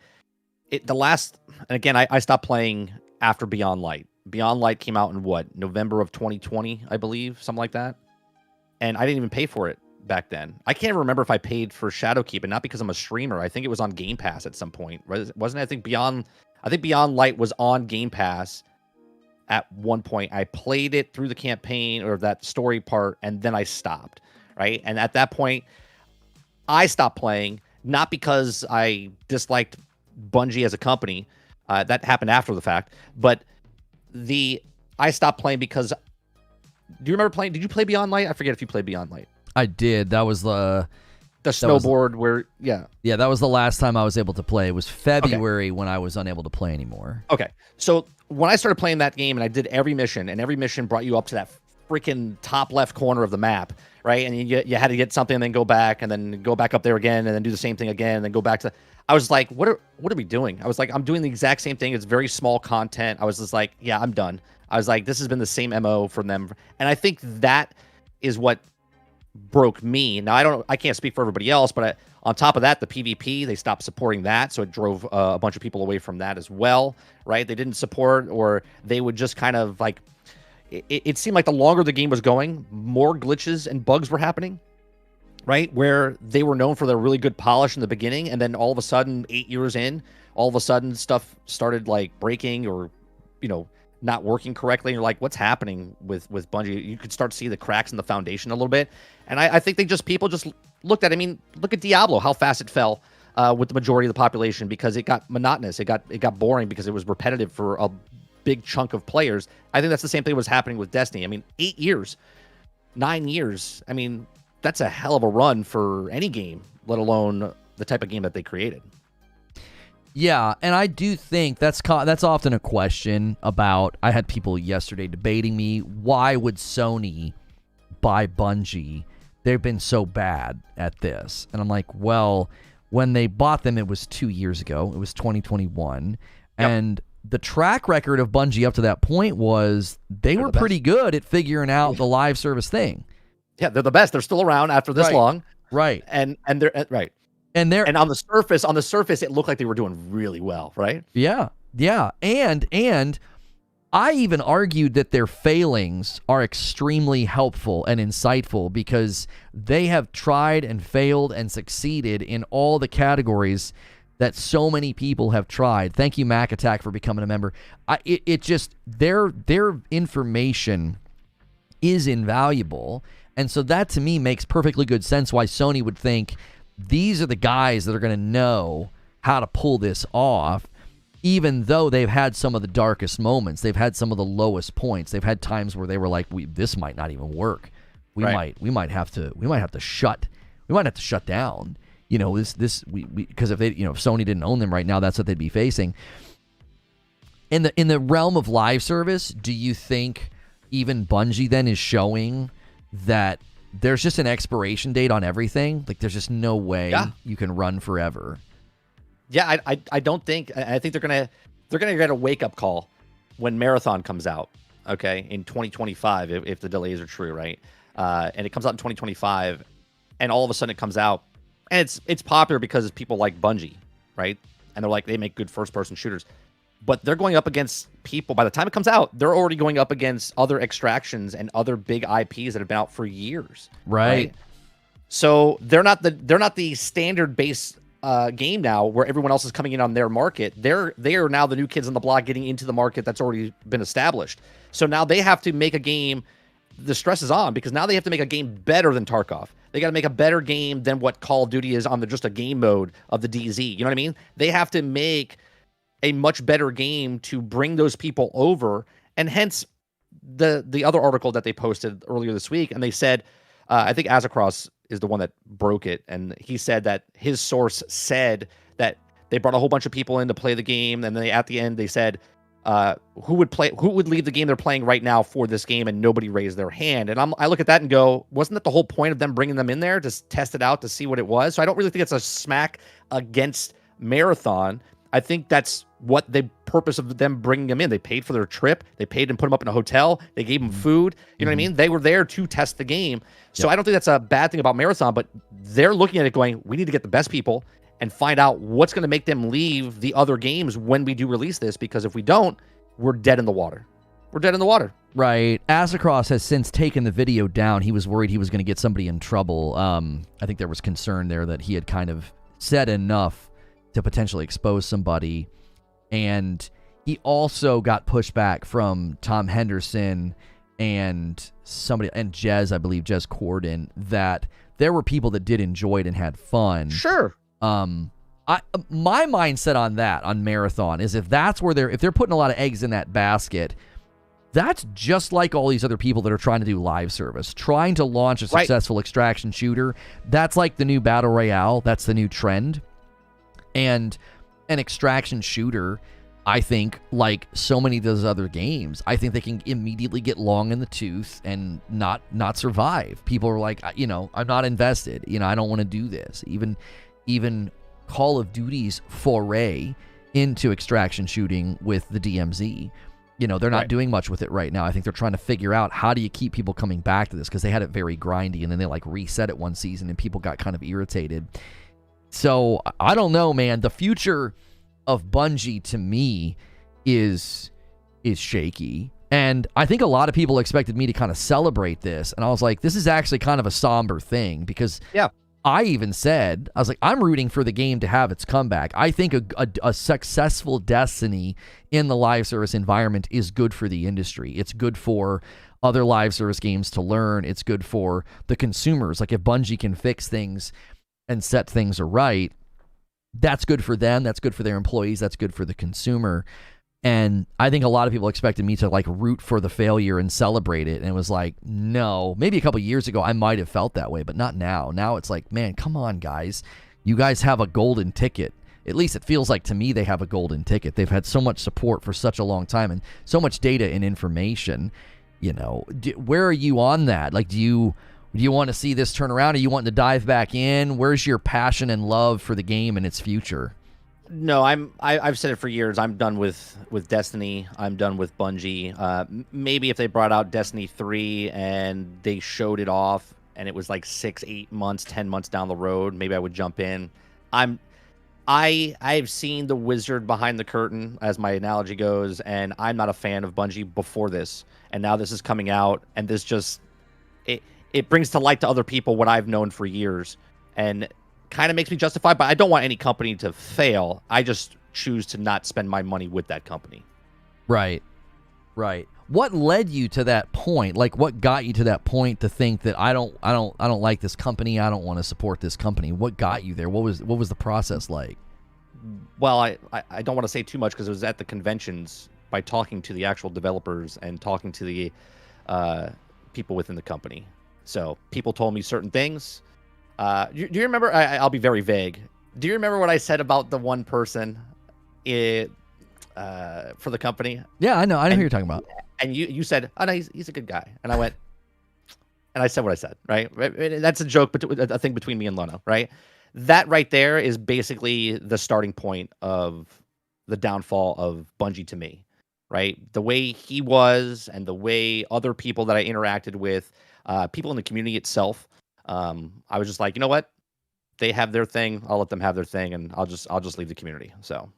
last, and again, I stopped playing after Beyond Light. Beyond Light came out in what, November of 2020, I believe, something like that. And I didn't even pay for it back then. I can't remember if I paid for Shadowkeep, and not because I'm a streamer. I think it was on Game Pass at some point, wasn't it? I think Beyond Light was on Game Pass at one point. I played it through the campaign or that story part, and then I stopped. Right, and at that point, I stopped playing, not because I disliked Bungie as a company. That happened after the fact, but I stopped playing because. Do you remember playing? Did you play Beyond Light? I forget if you played Beyond Light. I did. That was the snowboard where, yeah. Yeah, that was the last time I was able to play. It was February when I was unable to play anymore. Okay, so when I started playing that game and I did every mission, and every mission brought you up to that freaking top left corner of the map, right? And you had to get something and then go back and then go back up there again and then do the same thing again and then go back to. I was like, what are we doing? I was like, I'm doing the exact same thing. It's very small content. I was just like, yeah, I'm done. I was like, this has been the same MO from them, and I think that is what broke me. Now I can't speak for everybody else, but on top of that, the PvP, they stopped supporting that, so it drove a bunch of people away from that as well, right? They didn't support, or they would just kind of like. It seemed like the longer the game was going, more glitches and bugs were happening, right? Where they were known for their really good polish in the beginning, and then all of a sudden, 8 years in, all of a sudden stuff started like breaking or, not working correctly. And you're like, what's happening with Bungie? You could start to see the cracks in the foundation a little bit. And I think people just looked at it. I mean, look at Diablo, how fast it fell with the majority of the population because it got monotonous. It got boring because it was repetitive for a big chunk of players. I think that's the same thing was happening with Destiny. I mean, 8 years, 9 years. I mean, that's a hell of a run for any game, let alone the type of game that they created. Yeah, and I do think that's often a question about. I had people yesterday debating me. Why would Sony buy Bungie? They've been so bad at this, and I'm like, well, when they bought them, it was 2 years ago. It was 2021, and the track record of Bungie up to that point was they were pretty good at figuring out the live service thing. Yeah, they're the best. They're still around after this long, right? And they're right. And on the surface, it looked like they were doing really well, right? Yeah. And I even argued that their failings are extremely helpful and insightful because they have tried and failed and succeeded in all the categories that so many people have tried. Thank you, Mac Attack, for becoming a member. It just their information is invaluable, and so that to me makes perfectly good sense why Sony would think these are the guys that are going to know how to pull this off, even though they've had some of the darkest moments. They've had some of the lowest points. They've had times where they were like, this might not even work. We might have to shut down. Because if Sony didn't own them right now, that's what they'd be facing. In the realm of live service, do you think even Bungie then is showing that there's just an expiration date on everything? Like there's just no way you can run forever. Yeah, I don't think. I think they're gonna get a wake up call when Marathon comes out. Okay, in 2025, if the delays are true, right? And it comes out in 2025, and all of a sudden it comes out, and it's popular because people like Bungie, right? And they're like, they make good first person shooters. But they're going up against people. By the time it comes out, they're already going up against other extractions and other big IPs that have been out for years. Right. So they're not the standard base game now where everyone else is coming in on their market. They are now the new kids on the block getting into the market that's already been established. So now they have to make a game. The stress is on because now they have to make a game better than Tarkov. They got to make a better game than what Call of Duty is on just a game mode of the DZ. You know what I mean? They have to make a much better game to bring those people over, and hence the other article that they posted earlier this week, and they said, I think Azakross is the one that broke it, and he said that his source said that they brought a whole bunch of people in to play the game, and then at the end they said who would leave the game they're playing right now for this game, and nobody raised their hand. And I look at that and go, wasn't that the whole point of them bringing them in there, to test it out, to see what it was? So I don't really think it's a smack against Marathon. I think that's what they purpose of them bringing them in. They paid for their trip. They paid and put them up in a hotel. They gave them food. You know what I mean? They were there to test the game. So I don't think that's a bad thing about Marathon, but they're looking at it going, we need to get the best people and find out what's going to make them leave the other games when we do release this, because if we don't, we're dead in the water. We're dead in the water. Right. Azzacross has since taken the video down. He was worried he was going to get somebody in trouble. I think there was concern there that he had kind of said enough to potentially expose somebody. And he also got pushback from Tom Henderson and somebody, and Jez, I believe, Jez Corden, that there were people that did enjoy it and had fun. Sure. My mindset on that, on Marathon, is if that's where if they're putting a lot of eggs in that basket, that's just like all these other people that are trying to do live service, trying to launch a successful extraction shooter. That's like the new battle royale. That's the new trend. And an extraction shooter, I think, like so many of those other games, I think they can immediately get long in the tooth and not survive. People are like, I'm not invested. I don't want to do this. Even Call of Duty's foray into extraction shooting with the DMZ, they're not doing much with it right now. I think they're trying to figure out how do you keep people coming back to this, because they had it very grindy and then they reset it one season and people got kind of irritated. So I don't know, man. The future of Bungie to me is shaky. And I think a lot of people expected me to kind of celebrate this. And I was like, this is actually kind of a somber thing, because I even said, I was like, I'm rooting for the game to have its comeback. I think a successful Destiny in the live service environment is good for the industry. It's good for other live service games to learn. It's good for the consumers. Like, if Bungie can fix things and set things right, that's good for them. That's good for their employees. That's good for the consumer. And I think a lot of people expected me to root for the failure and celebrate it. And it was like, no, maybe a couple years ago I might have felt that way, but not now. Now it's like, man, come on, guys. You guys have a golden ticket. At least it feels like to me they have a golden ticket. They've had so much support for such a long time and so much data and information. Where are you on that? Do you want to see this turn around? Are you wanting to dive back in? Where's your passion and love for the game and its future? No, I've said it for years. I'm done with Destiny. I'm done with Bungie. Maybe if they brought out Destiny 3 and they showed it off and it was 6, 8 months, 10 months down the road, maybe I would jump in. I've seen the wizard behind the curtain, as my analogy goes, and I'm not a fan of Bungie before this. And now this is coming out, and this just it brings to light to other people what I've known for years, and kind of makes me justified. But I don't want any company to fail. I just choose to not spend my money with that company. Right. What led you to that point? What got you to that point to think that I don't like this company, I don't want to support this company? What got you there? What was the process like? Well, I don't want to say too much because it was at the conventions, by talking to the actual developers and talking to the people within the company. So people told me certain things. Do you remember? I'll be very vague. Do you remember what I said about the one person for the company? Yeah, I know who you're talking about. And you said, "Oh no, he's a good guy." And I went, and I said what I said. Right? That's a joke, a thing between me and Lono. Right? That right there is basically the starting point of the downfall of Bungie to me. Right? The way he was, and the way other people that I interacted with, people in the community itself. I was just like, you know what? They have their thing. I'll let them have their thing, and I'll just leave the community. So,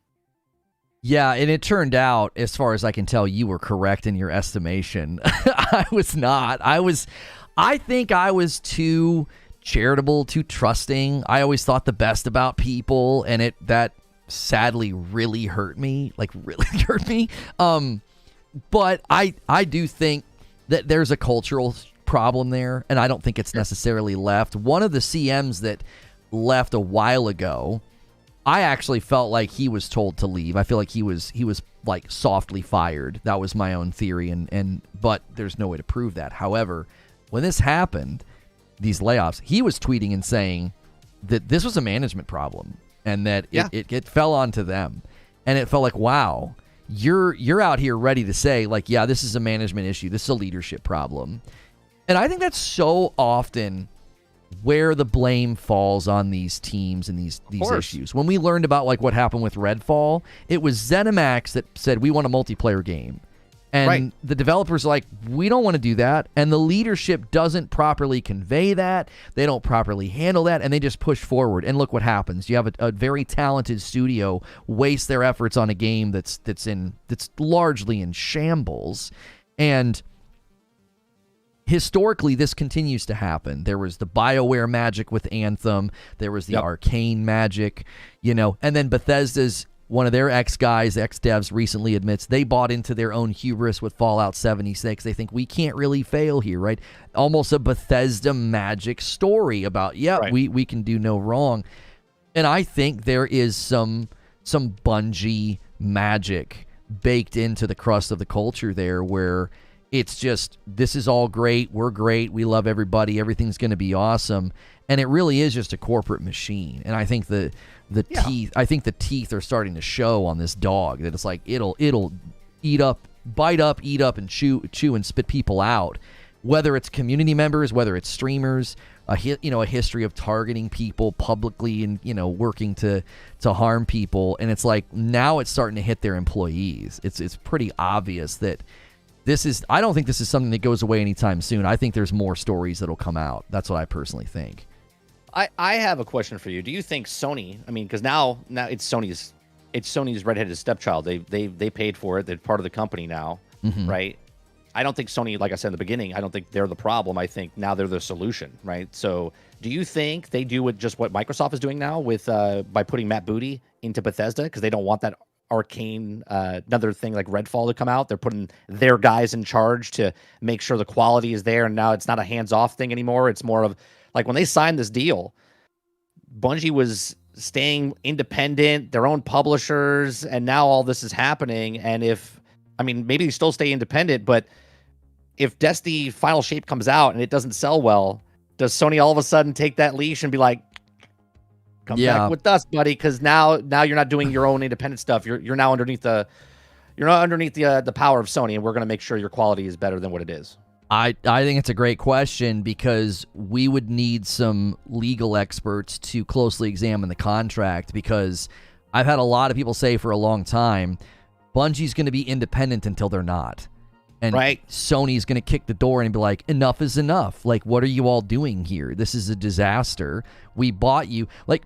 yeah, and it turned out, as far as I can tell, you were correct in your estimation. I was not. I think I was too charitable, too trusting. I always thought the best about people, and that sadly really hurt me. Really hurt me. But I do think that there's a cultural problem there, and I don't think it's necessarily left. One of the CMs that left a while ago, I actually felt like he was told to leave. I feel like he was softly fired. That was my own theory, but there's no way to prove that. However, when this happened, these layoffs, he was tweeting and saying that this was a management problem and that it fell onto them. And it felt like, wow, you're out here ready to say yeah, this is a management issue. This is a leadership problem. And I think that's so often where the blame falls on these teams and these issues. When we learned about like what happened with Redfall, it was ZeniMax that said we want a multiplayer game. And the developers are like, we don't want to do that. And the leadership doesn't properly convey that. They don't properly handle that. And they just push forward. And look what happens. You have a very talented studio waste their efforts on a game that's largely in shambles. And historically, this continues to happen. There was the BioWare magic with Anthem. There was the Arcane magic, and then Bethesda's one of their ex-devs recently admits they bought into their own hubris with Fallout 76. They think we can't really fail here, right? Almost a Bethesda magic story about, we can do no wrong. And I think there is some Bungie magic baked into the crust of the culture there where it's just, this is all great, we're great, we love everybody, everything's going to be awesome. And it really is just a corporate machine. And I think the teeth are starting to show on this dog, that it's like it'll bite up, eat up, and chew and spit people out. Whether it's community members, whether it's streamers, a history of targeting people publicly and working to harm people. And it's like now it's starting to hit their employees. It's pretty obvious that I don't think this is something that goes away anytime soon. I think there's more stories that'll come out. That's what I personally think. I have a question for you. Do you think Sony? I mean, because now it's Sony's redheaded stepchild. They paid for it. They're part of the company now, right? I don't think Sony, like I said in the beginning, I don't think they're the problem. I think now they're the solution, right? So, do you think they do what Microsoft is doing now with by putting Matt Booty into Bethesda because they don't want that Arcane another thing like Redfall to come out? They're putting their guys in charge to make sure the quality is there, and now it's not a hands-off thing anymore. It's more of like when they signed this deal, Bungie was staying independent, their own publishers, and now all this is happening. And maybe they still stay independent, but if Destiny Final Shape comes out and it doesn't sell well, does Sony all of a sudden take that leash and be like, come back with us, buddy? Because now you're not doing your own independent stuff. You're now underneath the power of Sony, and we're going to make sure your quality is better than what it is. I think it's a great question because we would need some legal experts to closely examine the contract, because I've had a lot of people say for a long time, Bungie's going to be independent until they're not. And Sony's going to kick the door and be like, enough is enough. Like, what are you all doing here? This is a disaster. We bought you. Like,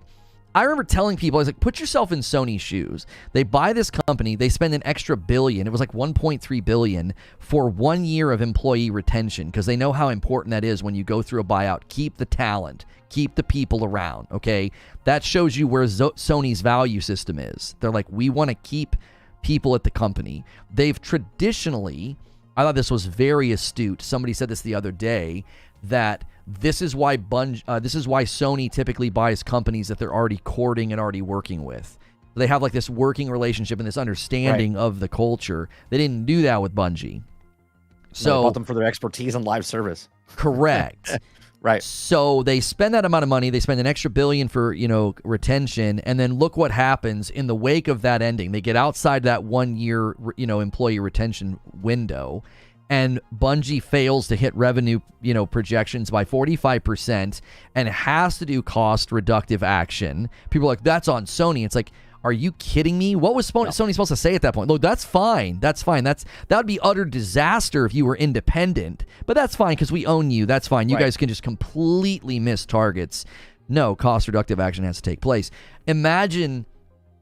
I remember telling people, I was like, put yourself in Sony's shoes. They buy this company. They spend an extra $1 billion. It was like $1.3 billion for 1 year of employee retention, because they know how important that is when you go through a buyout. Keep the talent. Keep the people around, okay? That shows you where Sony's value system is. They're like, we want to keep people at the company. They've traditionally, I thought this was very astute. Somebody said this the other day, that this is why Sony typically buys companies that they're already courting and already working with. They have like this working relationship and this understanding of the culture. They didn't do that with Bungie. So they bought them for their expertise in live service. Correct. Right. So they spend that amount of money. They spend an extra $1 billion for, retention. And then look what happens in the wake of that ending. They get outside that 1 year, employee retention window. And Bungie fails to hit revenue, projections by 45% and has to do cost reductive action. People are like, that's on Sony. It's like, are you kidding me? What was Sony supposed to say at that point? Look, that's fine. That's fine. That would be utter disaster if you were independent. But that's fine because we own you. That's fine. You guys can just completely miss targets. No, cost reductive action has to take place. Imagine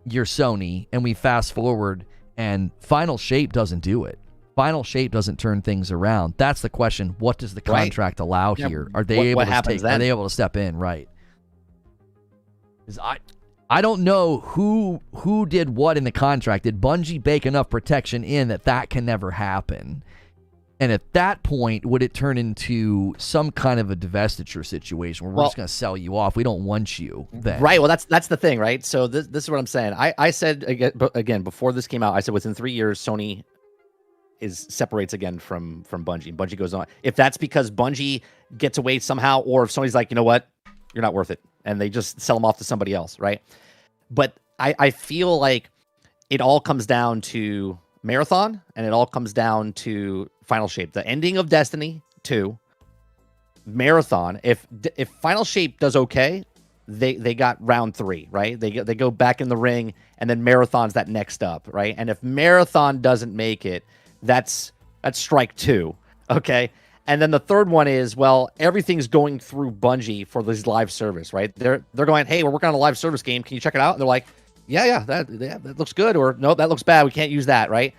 you're Sony and we fast forward and Final Shape doesn't do it. Final Shape doesn't turn things around. That's the question. What does the contract allow here? Are they able to step in? Right. Because I don't know who did what in the contract. Did Bungie bake enough protection in that can never happen? And at that point, would it turn into some kind of a divestiture situation where we're just going to sell you off? We don't want you then. Right. Well, that's the thing, right? So this is what I'm saying. I said, again, before this came out, I said within 3 years, Sony separates again from Bungie. Bungie goes on. If that's because Bungie gets away somehow, or if Sony's like, you know what, you're not worth it, and they just sell them off to somebody else, right? But I feel like it all comes down to Marathon, and it all comes down to Final Shape. The ending of Destiny 2, Marathon, if Final Shape does okay, they got round 3, right? They go back in the ring, and then Marathon's that next up, right? And if Marathon doesn't make it, that's strike 2, okay? And then the third one is, well, everything's going through Bungie for this live service, right? They're going, hey, we're working on a live service game. Can you check it out? And they're like, yeah, that looks good, or no, that looks bad. We can't use that, right?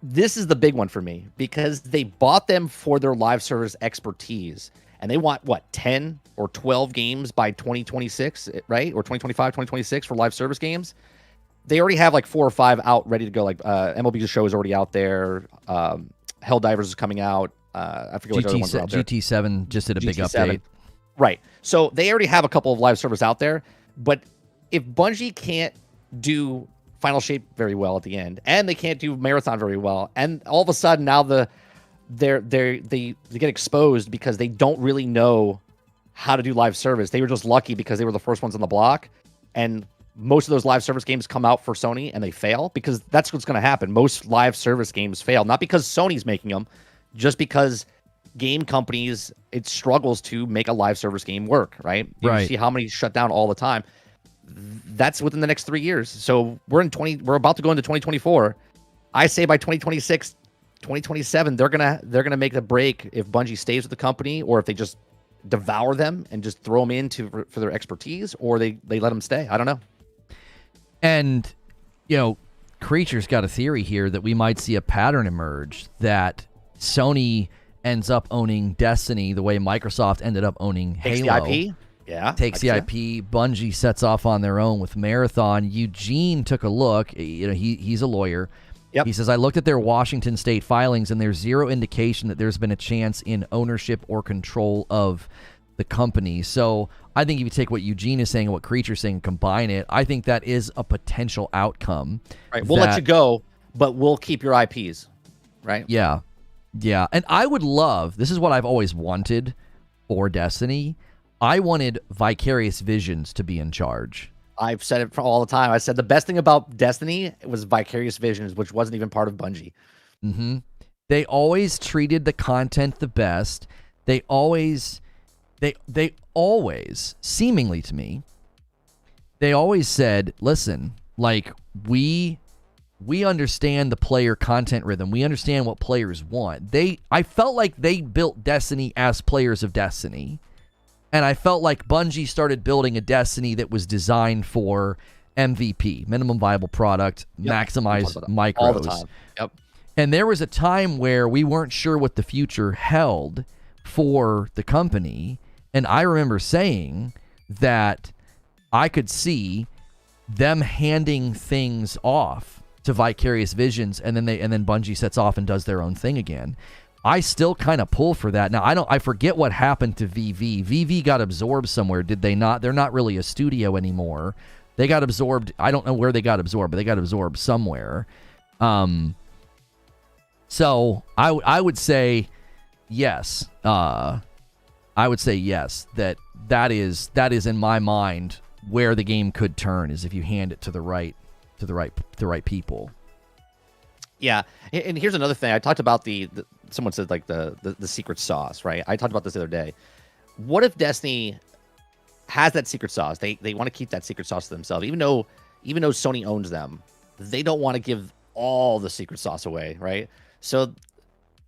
This is the big one for me because they bought them for their live service expertise, and they want, what, 10 or 12 games by 2026, right? Or 2025, 2026 for live service games. They already have like 4 or 5 out ready to go. Like MLB The Show is already out there. Helldivers is coming out. I forget what the other ones are out there. GT7 just did a big update. Right. So they already have a couple of live servers out there. But if Bungie can't do Final Shape very well at the end, and they can't do Marathon very well, and all of a sudden now they get exposed because they don't really know how to do live service. They were just lucky because they were the first ones on the block, and most of those live service games come out for Sony and they fail because that's what's going to happen. Most live service games fail, not because Sony's making them, just because game companies, it struggles to make a live service game work, right? You see how many shut down all the time. That's within the next 3 years. So we're about to go into 2024. I say by 2026, 2027, they're gonna make the break if Bungie stays with the company, or if they just devour them and just throw them in for their expertise, or they let them stay. I don't know. And Creature's got a theory here that we might see a pattern emerge, that Sony ends up owning Destiny the way Microsoft ended up owning Halo. Takes the IP. Yeah. Takes the IP. Bungie sets off on their own with Marathon. Eugene took a look. He's a lawyer. Yep. He says, I looked at their Washington state filings, and there's zero indication that there's been a chance in ownership or control of the company. So I think if you take what Eugene is saying and what Creature's saying and combine it, I think that is a potential outcome. Right. We'll let you go, but we'll keep your IPs. Right? Yeah. Yeah. And I would love, this is what I've always wanted for Destiny. I wanted Vicarious Visions to be in charge. I've said it for all the time. I said the best thing about Destiny was Vicarious Visions, which wasn't even part of Bungie. Mm-hmm. They always treated the content the best. They always, seemingly to me, they always said, listen, like, we understand the player content rhythm. We understand what players want. I felt like they built Destiny as players of Destiny. And I felt like Bungie started building a Destiny that was designed for MVP, minimum viable product, maximize micros. All the time. Yep. And there was a time where we weren't sure what the future held for the company. And I remember saying that I could see them handing things off to Vicarious Visions, and then Bungie sets off and does their own thing again. I still kind of pull for that. Now, I forget what happened to VV. VV got absorbed somewhere, did they not? They're not really a studio anymore. They got absorbed. I don't know where they got absorbed, but they got absorbed somewhere. So I would say yes. I would say yes, that is in my mind where the game could turn, is if you hand it to the right people. Yeah, and here's another thing. I talked about someone said like the secret sauce, right? I talked about this the other day. What if Destiny has that secret sauce? They want to keep that secret sauce to themselves, even though Sony owns them. They don't want to give all the secret sauce away, right? So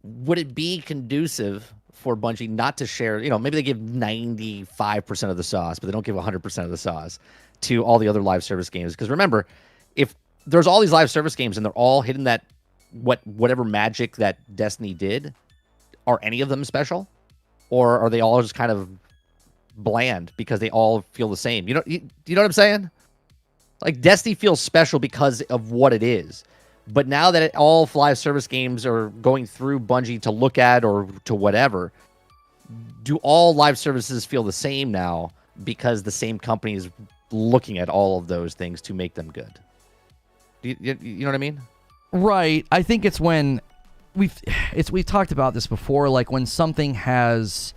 would it be conducive for Bungie not to share? Maybe they give 95% of the sauce, but they don't give 100% of the sauce to all the other live service games. Because remember, if there's all these live service games and they're all hitting that whatever magic that Destiny did, are any of them special, or are they all just kind of bland because they all feel the same? You know what I'm saying? Like, Destiny feels special because of what it is, but now that all live service games are going through Bungie to look at or to whatever, do all live services feel the same now because the same company is looking at all of those things to make them good? You know what I mean? Right. I think it's when we've talked about this before, like when something has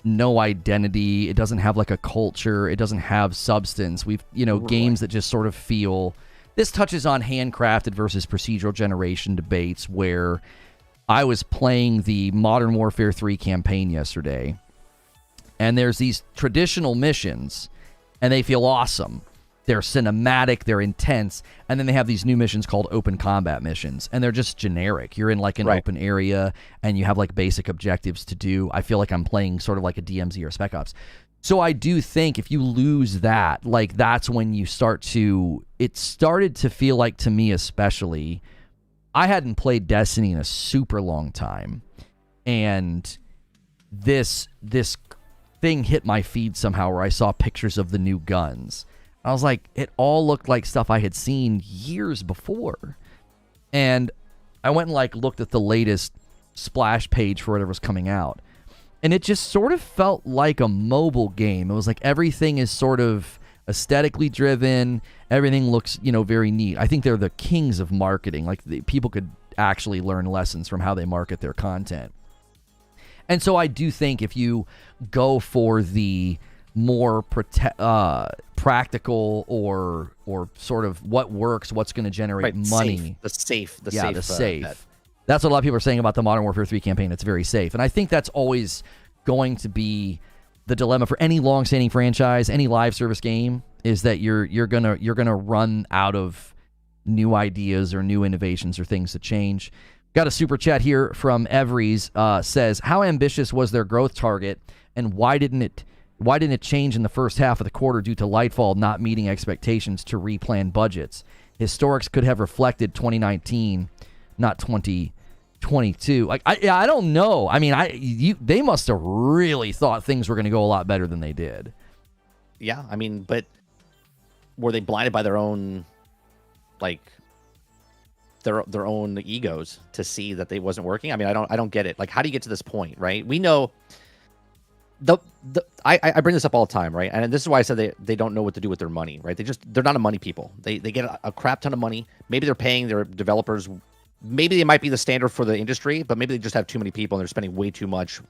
no identity, it doesn't have like a culture, it doesn't have substance. Games that just sort of feel. This touches on handcrafted versus procedural generation debates, where I was playing the Modern Warfare 3 campaign yesterday, And there's these traditional missions, and they feel awesome. They're cinematic, they're intense, and then they have these new missions called open combat missions, and they're just generic. You're in like an open area, and you have like basic objectives to do. I feel like I'm playing sort of like a DMZ or Spec Ops. So I do think if you lose that, like that's when you start to, it started to feel like, to me especially, I hadn't played Destiny in a super long time, and this thing hit my feed somehow where I saw pictures of the new guns. I was like, it all looked like stuff I had seen years before. And I went and like looked at the latest splash page for whatever was coming out. And it just sort of felt like a mobile game. It was like everything is sort of aesthetically driven. Everything looks, very neat. I think they're the kings of marketing. Like people could actually learn lessons from how they market their content. And so I do think if you go for the more practical or sort of what works, what's going to generate money. The safe. Safe. That's what a lot of people are saying about the Modern Warfare 3 campaign. It's very safe. And I think that's always going to be the dilemma for any long-standing franchise, any live service game, is that you're gonna run out of new ideas or new innovations or things to change. Got a super chat here from Everys, says, how ambitious was their growth target, and why didn't it change in the first half of the quarter due to Lightfall not meeting expectations to replan budgets? Historics could have reflected 2019, not 2022. I don't know. I mean, they must have really thought things were going to go a lot better than they did. Yeah, I mean, but were they blinded by their own, like, their own egos to see that they wasn't working? I mean, I don't get it. Like, how do you get to this point, right? We know. I bring this up all the time, right? And this is why I said they don't know what to do with their money, right? They're not a money people. They get a crap ton of money. Maybe they're paying their developers. Maybe they might be the standard for the industry, but maybe they just have too many people and they're spending way too much,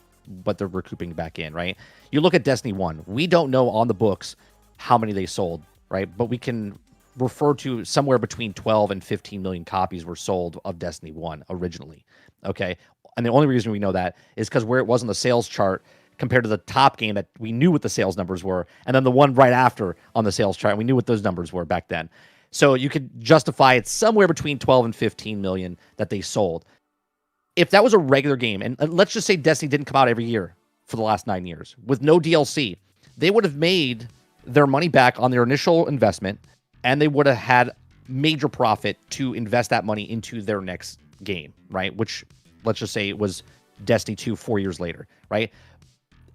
but they're recouping back in, right? You look at Destiny 1. We don't know on the books how many they sold, right? But we can refer to somewhere between 12 and 15 million copies were sold of Destiny 1 originally, okay? And the only reason we know that is because where it was on the sales chart compared to the top game that we knew what the sales numbers were, and then the one right after on the sales chart, we knew what those numbers were back then. So you could justify it somewhere between 12 and 15 million that they sold. If that was a regular game, and let's just say Destiny didn't come out every year for the last 9 years, with no DLC, they would have made their money back on their initial investment, and they would have had major profit to invest that money into their next game, right? Which, let's just say it was Destiny 2 4 years later, right?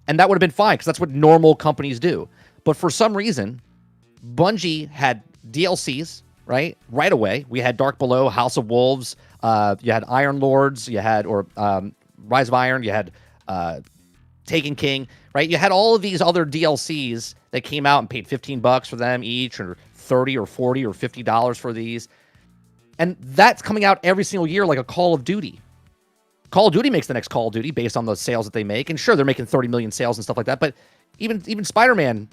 And that would have been fine because that's what normal companies do. But for some reason, Bungie had DLCs, right away. We had Dark Below, House of Wolves, you had Iron Lords, you had Rise of Iron, you had Taken King, right? You had all of these other DLCs that came out and paid $15 for them each, or $30 or $40 or $50 for these. And that's coming out every single year like a Call of Duty. Call of Duty makes the next Call of Duty based on the sales that they make. And sure, they're making 30 million sales and stuff like that. But even Spider-Man,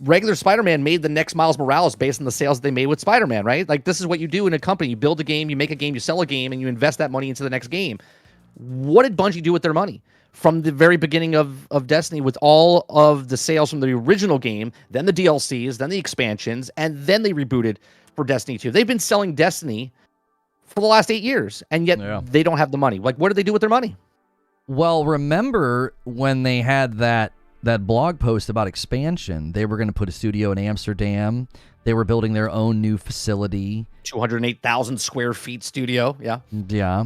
regular Spider-Man made the next Miles Morales based on the sales that they made with Spider-Man, right? Like, this is what you do in a company. You build a game, you make a game, you sell a game, and you invest that money into the next game. What did Bungie do with their money? From the very beginning of Destiny, with all of the sales from the original game, then the DLCs, then the expansions, and then they rebooted for Destiny 2. They've been selling Destiny for the last 8 years, and yet they don't have the money. Like, what do they do with their money? Well, remember when they had that blog post about expansion? They were going to put a studio in Amsterdam. They were building their own new facility. 208,000 square feet studio, yeah. Yeah.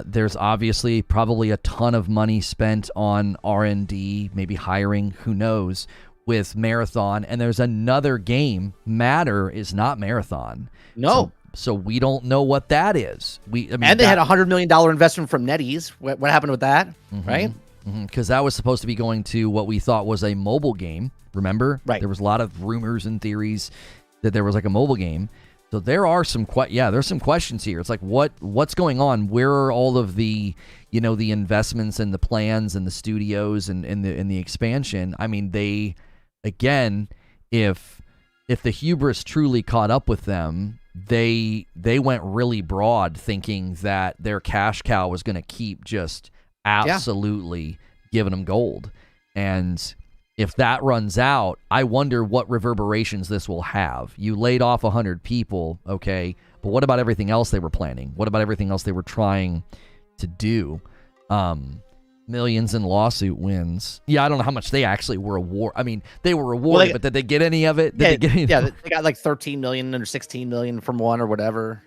There's obviously probably a ton of money spent on R&D, maybe hiring, who knows, with Marathon. And there's another game. Matter is not Marathon. No. So we don't know what that is. They had a $100 million investment from NetEase. What happened with that, right? Because that was supposed to be going to what we thought was a mobile game. Remember? Right. There was a lot of rumors and theories that there was like a mobile game. So there are some there's some questions here. It's like what's going on? Where are all of the the investments and the plans and the studios and the expansion? I mean, they, again, if the hubris truly caught up with them, they went really broad, thinking that their cash cow was going to keep just absolutely giving them gold. And if that runs out, I wonder what reverberations this will have. You laid off 100 people, okay, but what about everything else they were planning? What about everything else they were trying to do? Millions in lawsuit wins. Yeah, I don't know how much they actually were awarded. I mean, they were rewarded, but did they get any of it? They got like 13 million or 16 million from one or whatever.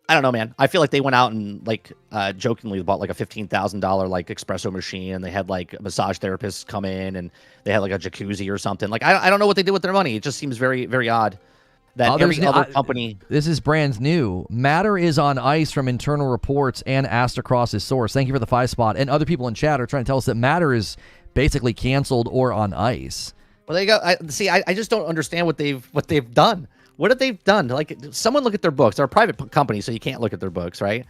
I don't know, man. I feel like they went out and like jokingly bought like a $15,000 like espresso machine, and they had like massage therapists come in, and they had like a jacuzzi or something. Like I don't know what they did with their money. It just seems very, very odd that every other company. This is brand new. Matter is on ice from internal reports and asked across his source. Thank you for the 5 spot. And other people in chat are trying to tell us that Matter is basically canceled or on ice. Well, there you go. I just don't understand what they've done. What have they done? Like, someone look at their books. They're a private company, so you can't look at their books, right?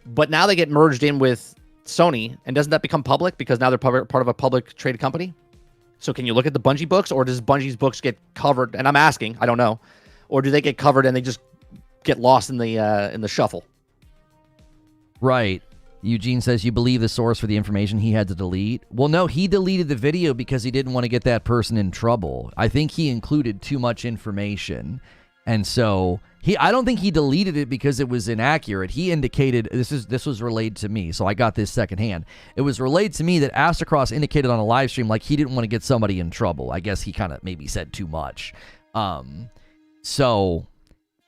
But now they get merged in with Sony, and doesn't that become public because now they're part of a public traded company? So can you look at the Bungie books, or does Bungie's books get covered? And I'm asking, I don't know. Or do they get covered and they just get lost in the shuffle? Right. Eugene says, you believe the source for the information he had to delete? Well, no, he deleted the video because he didn't want to get that person in trouble. I think he included too much information. And so I don't think he deleted it because it was inaccurate. He indicated, this was relayed to me, so I got this secondhand. It was relayed to me that Astacross indicated on a live stream like he didn't want to get somebody in trouble. I guess he kind of maybe said too much. So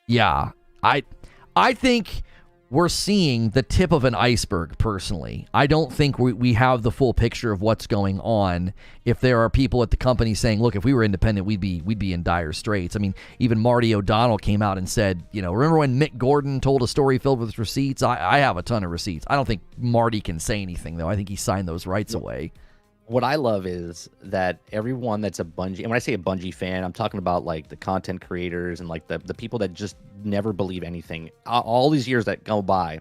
yeah, I think we're seeing the tip of an iceberg, personally. I don't think we have the full picture of what's going on. If there are people at the company saying, look, if we were independent, we'd be in dire straits. I mean, even Marty O'Donnell came out and said, remember when Mick Gordon told a story filled with receipts? I have a ton of receipts. I don't think Marty can say anything, though. I think he signed those rights away. What I love is that everyone that's a Bungie, and when I say a Bungie fan, I'm talking about like the content creators and like the people that just never believe anything. All these years that go by,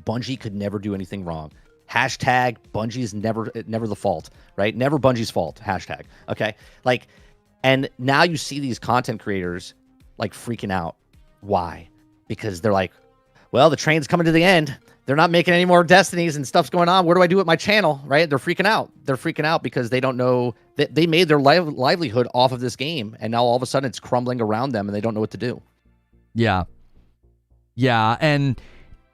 Bungie could never do anything wrong. Hashtag Bungie's never the fault, right? Never Bungie's fault. Hashtag. Okay. Like, and now you see these content creators like freaking out. Why? Because they're like, well, the train's coming to the end. They're not making any more Destinies and stuff's going on. What do I do with my channel? Right? They're freaking out. They're freaking out because they don't know that they made their livelihood off of this game. And now all of a sudden it's crumbling around them and they don't know what to do. Yeah. Yeah. And,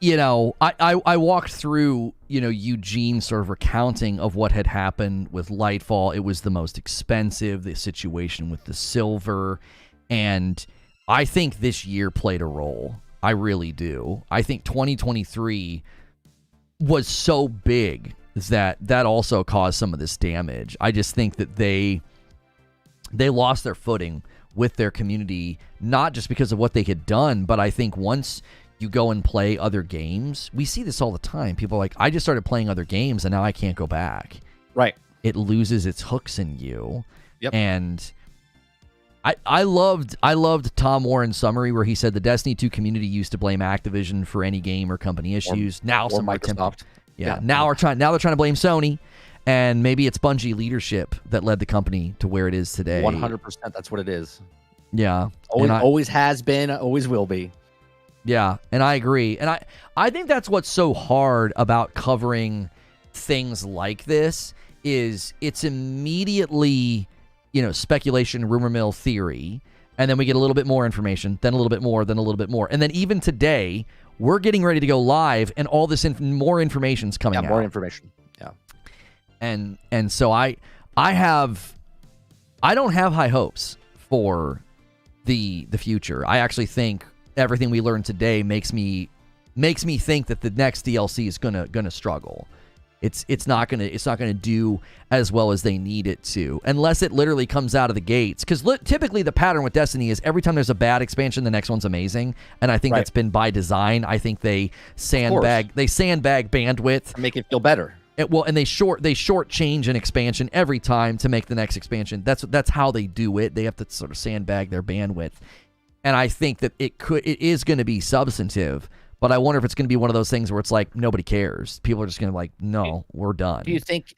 I walked through, Eugene's sort of recounting of what had happened with Lightfall. It was the most expensive, the situation with the silver. And I think this year played a role. I really do. I think 2023 was so big that also caused some of this damage. I just think that they lost their footing with their community, not just because of what they had done, but I think once you go and play other games, we see this all the time. People are like, I just started playing other games and now I can't go back. Right. It loses its hooks in you. Yep. And I loved Tom Warren's summary where he said the Destiny 2 community used to blame Activision for any game or company issues. Now or some Microsoft. Now they're trying to blame Sony, and maybe it's Bungie leadership that led the company to where it is today. 100%. That's what it is. Yeah. Always has been, always will be. Yeah, and I agree. And I think that's what's so hard about covering things like this is it's immediately, speculation, rumor mill, theory, and then we get a little bit more information, then a little bit more, then a little bit more. And then even today, we're getting ready to go live, and all this more information's coming out. Yeah, more information. Yeah. And so I don't have high hopes for the future. I actually think everything we learned today makes me think that the next DLC is gonna struggle. It's not gonna do as well as they need it to, unless it literally comes out of the gates. Because typically the pattern with Destiny is every time there's a bad expansion, the next one's amazing, and I think that's been by design. I think they sandbag bandwidth, make it feel better. And they shortchange an expansion every time to make the next expansion. That's how they do it. They have to sort of sandbag their bandwidth, and I think that it is going to be substantive. But I wonder if it's going to be one of those things where it's like nobody cares. People are just going to like, no, we're done. Do you think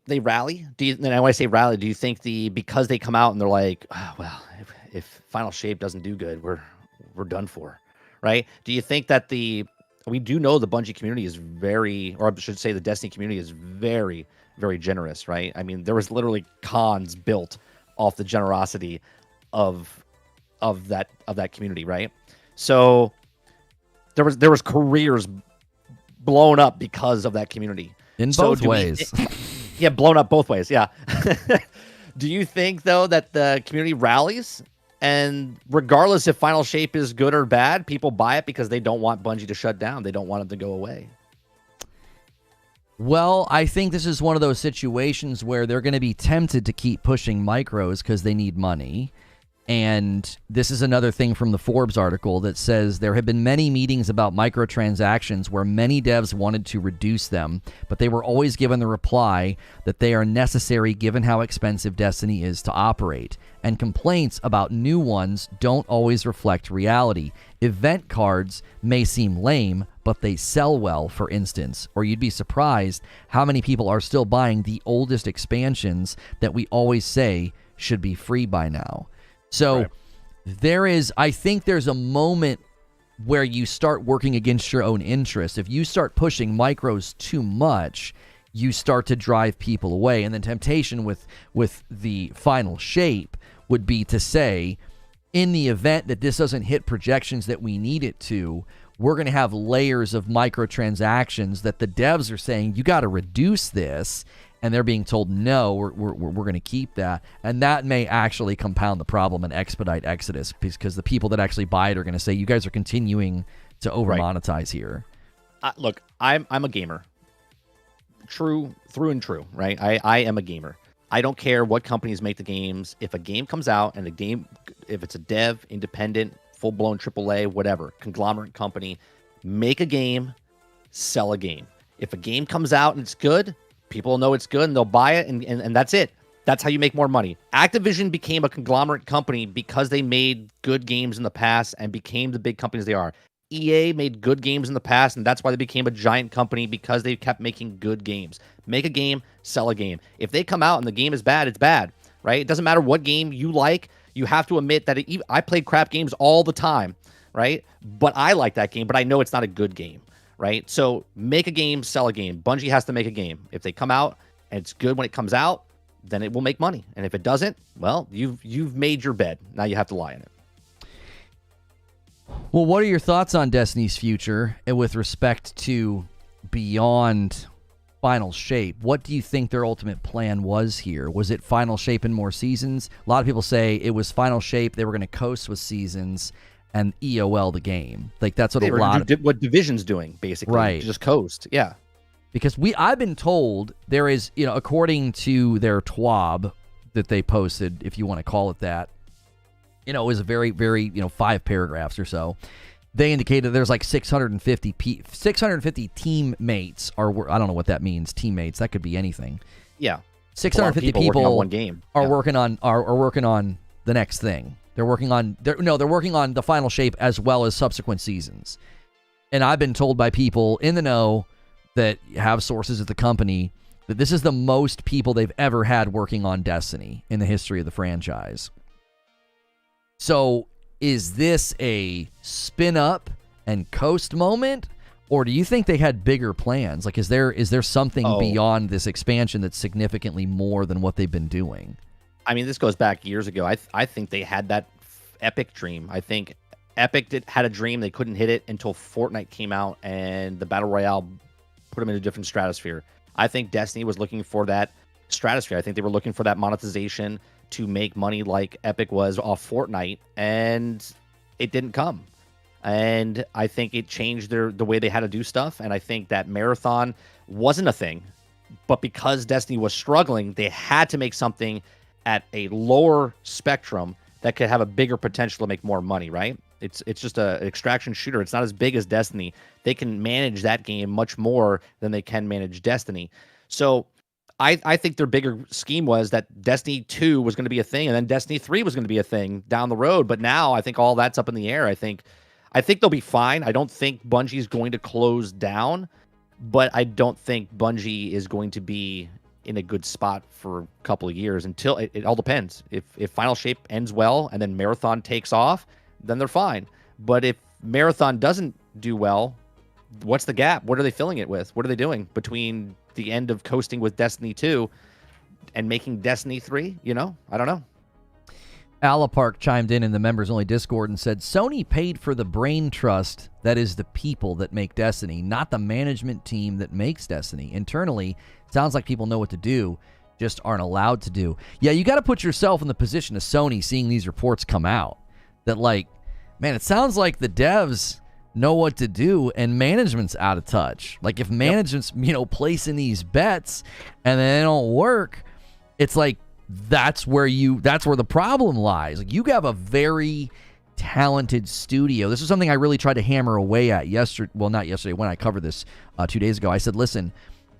they rally? And when I say rally, do you think because they come out and they're like, oh, well, if Final Shape doesn't do good, we're done for, right? Do you think that we do know the Bungie community is very, or I should say the Destiny community is very, very generous, right? I mean, there was literally cons built off the generosity of that community, right? So there was careers blown up because of that community. In both ways. Yeah, blown up both ways. Yeah. Do you think though that the community rallies, and regardless if Final Shape is good or bad, people buy it because they don't want Bungie to shut down. They don't want it to go away. Well, I think this is one of those situations where they're going to be tempted to keep pushing micros because they need money. And this is another thing from the Forbes article that says there have been many meetings about microtransactions where many devs wanted to reduce them, but they were always given the reply that they are necessary given how expensive Destiny is to operate. And complaints about new ones don't always reflect reality. Event cards may seem lame, but they sell well, for instance, or you'd be surprised how many people are still buying the oldest expansions that we always say should be free by now. So right. I think there's a moment where you start working against your own interest. If you start pushing micros too much, you start to drive people away. And the temptation with the Final Shape would be to say, in the event that this doesn't hit projections that we need it to, we're going to have layers of microtransactions that the devs are saying, you got to reduce this. And they're being told, no, we're going to keep that. And that may actually compound the problem and expedite Exodus, because the people that actually buy it are going to say, you guys are continuing to over-monetize here. Look, I'm a gamer. True, through and true, right? I am a gamer. I don't care what companies make the games. If a game comes out and if it's a dev, independent, full-blown AAA, whatever, conglomerate company, make a game, sell a game. If a game comes out and it's good, people will know it's good and they'll buy it, and that's it. That's how you make more money. Activision became a conglomerate company because they made good games in the past and became the big companies they are. EA made good games in the past, and that's why they became a giant company, because they kept making good games. Make a game, sell a game. If they come out and the game is bad, it's bad, right? It doesn't matter what game you like. You have to admit that I played crap games all the time, right? But I like that game, but I know it's not a good game. Right? So make a game, sell a game. Bungie has to make a game. If they come out and it's good when it comes out, then it will make money. And if it doesn't, well, you've made your bed. Now you have to lie in it. Well, what are your thoughts on Destiny's future and with respect to beyond Final Shape? What do you think their ultimate plan was here? Was it Final Shape and more seasons? A lot of people say it was Final Shape. They were going to coast with seasons and EOL the game. Like, that's what what Division's doing, basically. Right. Just coast. Yeah. Because I've been told there is, according to their TWAB that they posted, if you want to call it that, it was a very, very, 5 paragraphs or so. They indicated there's like 650 teammates, or I don't know what that means, teammates. That could be anything. Yeah. 650 people working on one game. Are working on the next thing. They're working on the Final Shape as well as subsequent seasons. And I've been told by people in the know that have sources at the company that this is the most people they've ever had working on Destiny in the history of the franchise. So is this a spin up and coast moment, or do you think they had bigger plans? Like, is there something beyond this expansion that's significantly more than what they've been doing? I mean, this goes back years ago. I think they had that Epic dream. I think Epic had a dream. They couldn't hit it until Fortnite came out and the Battle Royale put them in a different stratosphere. I think Destiny was looking for that stratosphere. I think they were looking for that monetization to make money like Epic was off Fortnite, and it didn't come. And I think it changed the way they had to do stuff, and I think that Marathon wasn't a thing. But because Destiny was struggling, they had to make something at a lower spectrum that could have a bigger potential to make more money, right? It's just an extraction shooter. It's not as big as Destiny. They can manage that game much more than they can manage Destiny. So I think their bigger scheme was that Destiny 2 was going to be a thing, and then Destiny 3 was going to be a thing down the road. But now I think all that's up in the air. I think they'll be fine. I don't think Bungie's going to close down, but I don't think Bungie is going to be in a good spot for a couple of years until it all depends. If Final Shape ends well and then Marathon takes off, then they're fine. But if Marathon doesn't do well, what's the gap? What are they filling it with? What are they doing between the end of coasting with Destiny 2 and making Destiny 3, I don't know. Alapark chimed in the members-only Discord and said, Sony paid for the brain trust that is the people that make Destiny, not the management team that makes Destiny. Internally, sounds like people know what to do, just aren't allowed to do. Yeah, you got to put yourself in the position of Sony seeing these reports come out. That, like, man, it sounds like the devs know what to do and management's out of touch. Like, if management's, placing these bets and they don't work, it's like, that's where the problem lies. Like, you have a very talented studio. This is something I really tried to hammer away at not yesterday, when I covered this 2 days ago. I said, listen,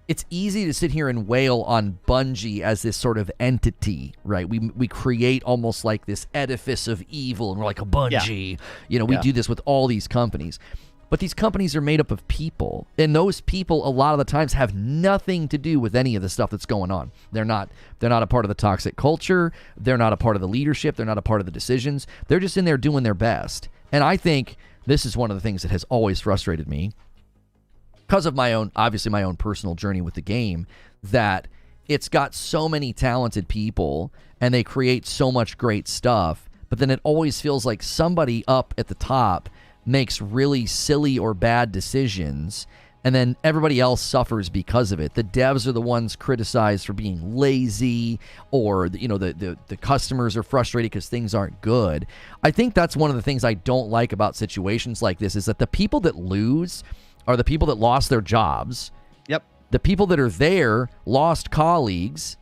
it's easy to sit here and wail on Bungie as this sort of entity, right? We create almost like this edifice of evil, and we're like a Bungie. We do this with all these companies. But these companies are made up of people, and those people a lot of the times have nothing to do with any of the stuff that's going on. They're not a part of the toxic culture. They're not a part of the leadership. They're not a part of the decisions. They're just in there doing their best. And I think this is one of the things that has always frustrated me, because of my own personal journey with the game, that it's got so many talented people and they create so much great stuff, but then it always feels like somebody up at the top makes really silly or bad decisions, and then everybody else suffers because of it. The devs are the ones criticized for being lazy, or the customers are frustrated because things aren't good. I think that's one of the things I don't like about situations like this, is that the people that lose are the people that lost their jobs. Yep. The people that are there lost colleagues,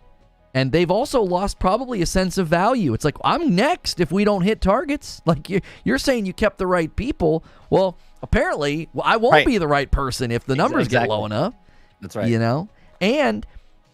and they've also lost probably a sense of value. It's like, I'm next if we don't hit targets. Like, you're saying you kept the right people. Well, apparently, I won't be the right person if the numbers get low enough. That's right. And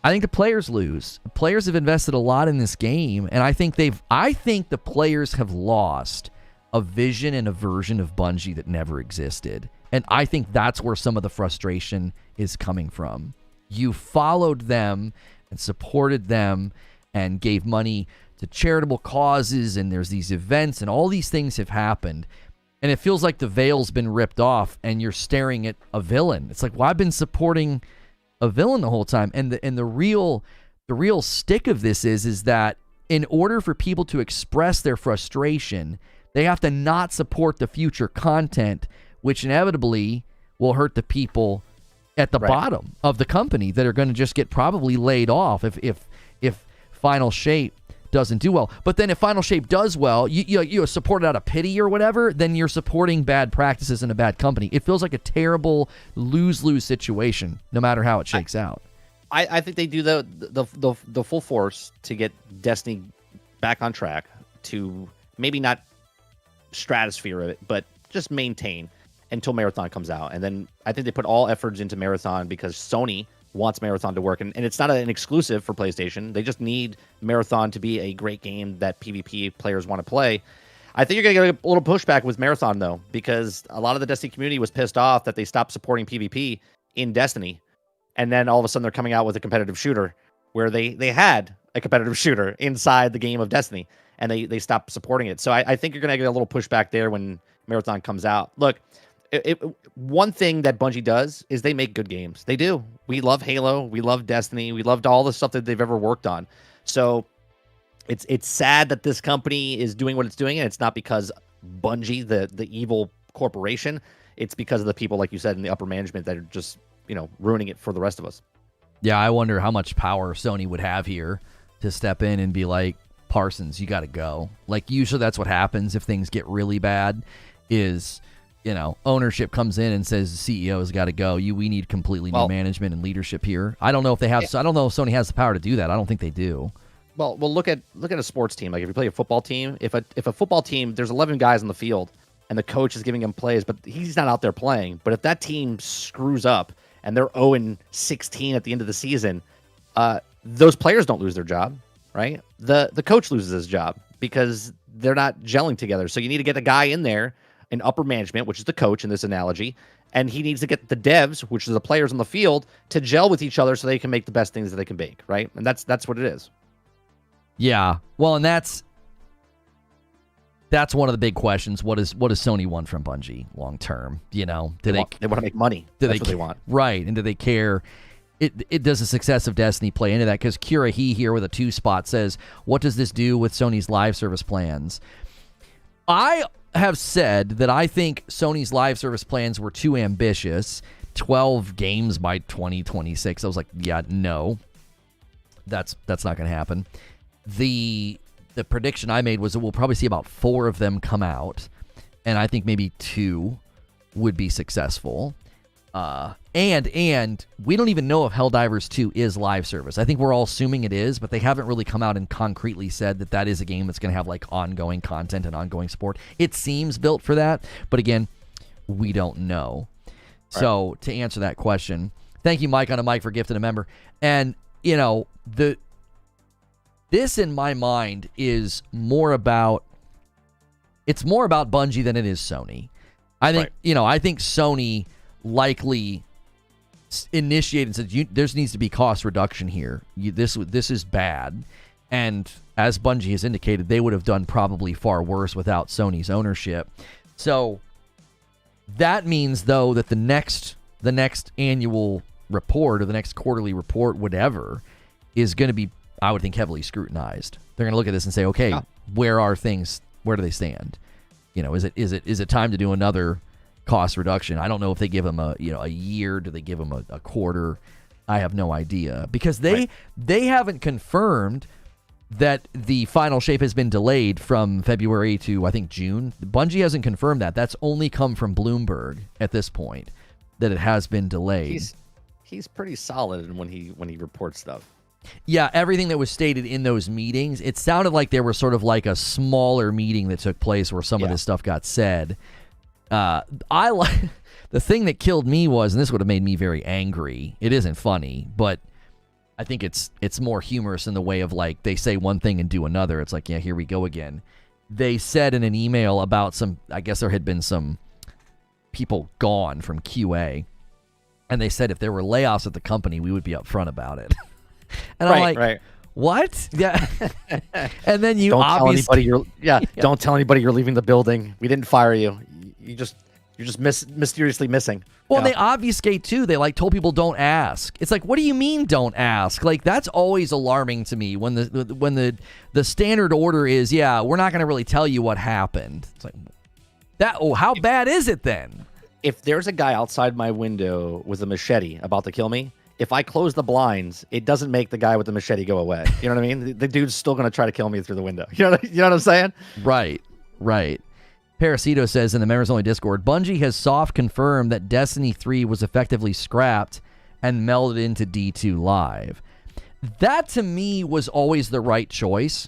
I think the players lose. The players have invested a lot in this game, and I think the players have lost a vision and a version of Bungie that never existed. And I think that's where some of the frustration is coming from. You followed them and supported them and gave money to charitable causes, and there's these events, and all these things have happened, and it feels like the veil's been ripped off and you're staring at a villain. It's like, well, I've been supporting a villain the whole time. And the real stick of this is that in order for people to express their frustration, they have to not support the future content, which inevitably will hurt the people at the bottom of the company that are going to just get probably laid off if Final Shape doesn't do well. But then if Final Shape does well, you support it out of pity or whatever, then you're supporting bad practices in a bad company. It feels like a terrible lose-lose situation, no matter how it shakes out. I think they do the full force to get Destiny back on track, to maybe not stratosphere it, but just maintain until Marathon comes out. And then I think they put all efforts into Marathon because Sony wants Marathon to work. And it's not an exclusive for PlayStation. They just need Marathon to be a great game that PvP players want to play. I think you're going to get a little pushback with Marathon, though, because a lot of the Destiny community was pissed off that they stopped supporting PvP in Destiny. And then all of a sudden they're coming out with a competitive shooter where they had a competitive shooter inside the game of Destiny, and they stopped supporting it. So I think you're going to get a little pushback there when Marathon comes out. Look, one thing that Bungie does is they make good games. They do. We love Halo. We love Destiny. We loved all the stuff that they've ever worked on. So it's sad that this company is doing what it's doing, and it's not because Bungie, the evil corporation. It's because of the people, like you said, in the upper management that are just, ruining it for the rest of us. Yeah, I wonder how much power Sony would have here to step in and be like, Parsons, you got to go. Like, usually that's what happens if things get really bad is, ownership comes in and says the CEO has got to go. We need completely new management and leadership here. I don't know if they have. I don't know if Sony has the power to do that. I don't think they do. Well, look at a sports team. Like, if you play a football team, if a football team, there's 11 guys on the field and the coach is giving them plays, but he's not out there playing. But if that team screws up and they're 0-16 at the end of the season, those players don't lose their job, right? The coach loses his job because they're not gelling together. So you need to get a guy in there in upper management, which is the coach in this analogy, and he needs to get the devs, which is the players on the field, to gel with each other so they can make the best things that they can make, right? And that's what it is. Yeah. Well, and that's one of the big questions. What does Sony want from Bungie long term? They want to make money. That's what they want. Right. And do they care? it does the success of Destiny play into that? Because Kira He here with a 2 spot says, what does this do with Sony's live service plans? I have said that I think Sony's live service plans were too ambitious. 12 games by 2026. I was like, yeah, no. That's not going to happen. The prediction I made was that we'll probably see about 4 of them come out, and I think maybe 2 would be successful. And we don't even know if Helldivers 2 is live service. I think we're all assuming it is, but they haven't really come out and concretely said that is a game that's going to have like ongoing content and ongoing support. It seems built for that, but again, we don't know. Right. So to answer that question, thank you, Mike on a mic, for gifting a member. And you know, this in my mind is more about Bungie than it is Sony. I think I think Sony likely initiated and said, there needs to be cost reduction here. This is bad. And as Bungie has indicated, they would have done probably far worse without Sony's ownership. So that means, though, that the next annual report or the next quarterly report, whatever, is going to be, I would think, heavily scrutinized. They're going to look at this and say, okay, where are things? Where do they stand? You know, is it time to do another cost reduction? I don't know if they give them a year. Do they give them a quarter? I have no idea, because they haven't confirmed that the final shape has been delayed from February to, I think, June. Bungie hasn't confirmed that. That's only come from Bloomberg at this point, that it has been delayed. He's pretty solid when he reports stuff. Yeah, everything that was stated in those meetings, it sounded like there was sort of like a smaller meeting that took place where some of this stuff got said. The thing that killed me was, and this would have made me very angry, it isn't funny, but I think it's more humorous in the way of, like, they say one thing and do another. It's like, yeah, here we go again. They said in an email about I guess there had been some people gone from QA, and they said if there were layoffs at the company, we would be upfront about it. And I'm like, what? Yeah. And then you don't tell anybody you're leaving the building. We didn't fire you. You're just mysteriously missing. Well, they obfuscate too. They told people don't ask. It's like, what do you mean don't ask? Like, that's always alarming to me when the standard order is, yeah, we're not going to really tell you what happened. It's like, how bad is it then? If there's a guy outside my window with a machete about to kill me, if I close the blinds, it doesn't make the guy with the machete go away. You know what I mean? The dude's still going to try to kill me through the window. You know what I'm saying? Right. Parasito says in the members-only Discord, Bungie has soft confirmed that Destiny 3 was effectively scrapped and melded into D2 Live. That, to me, was always the right choice.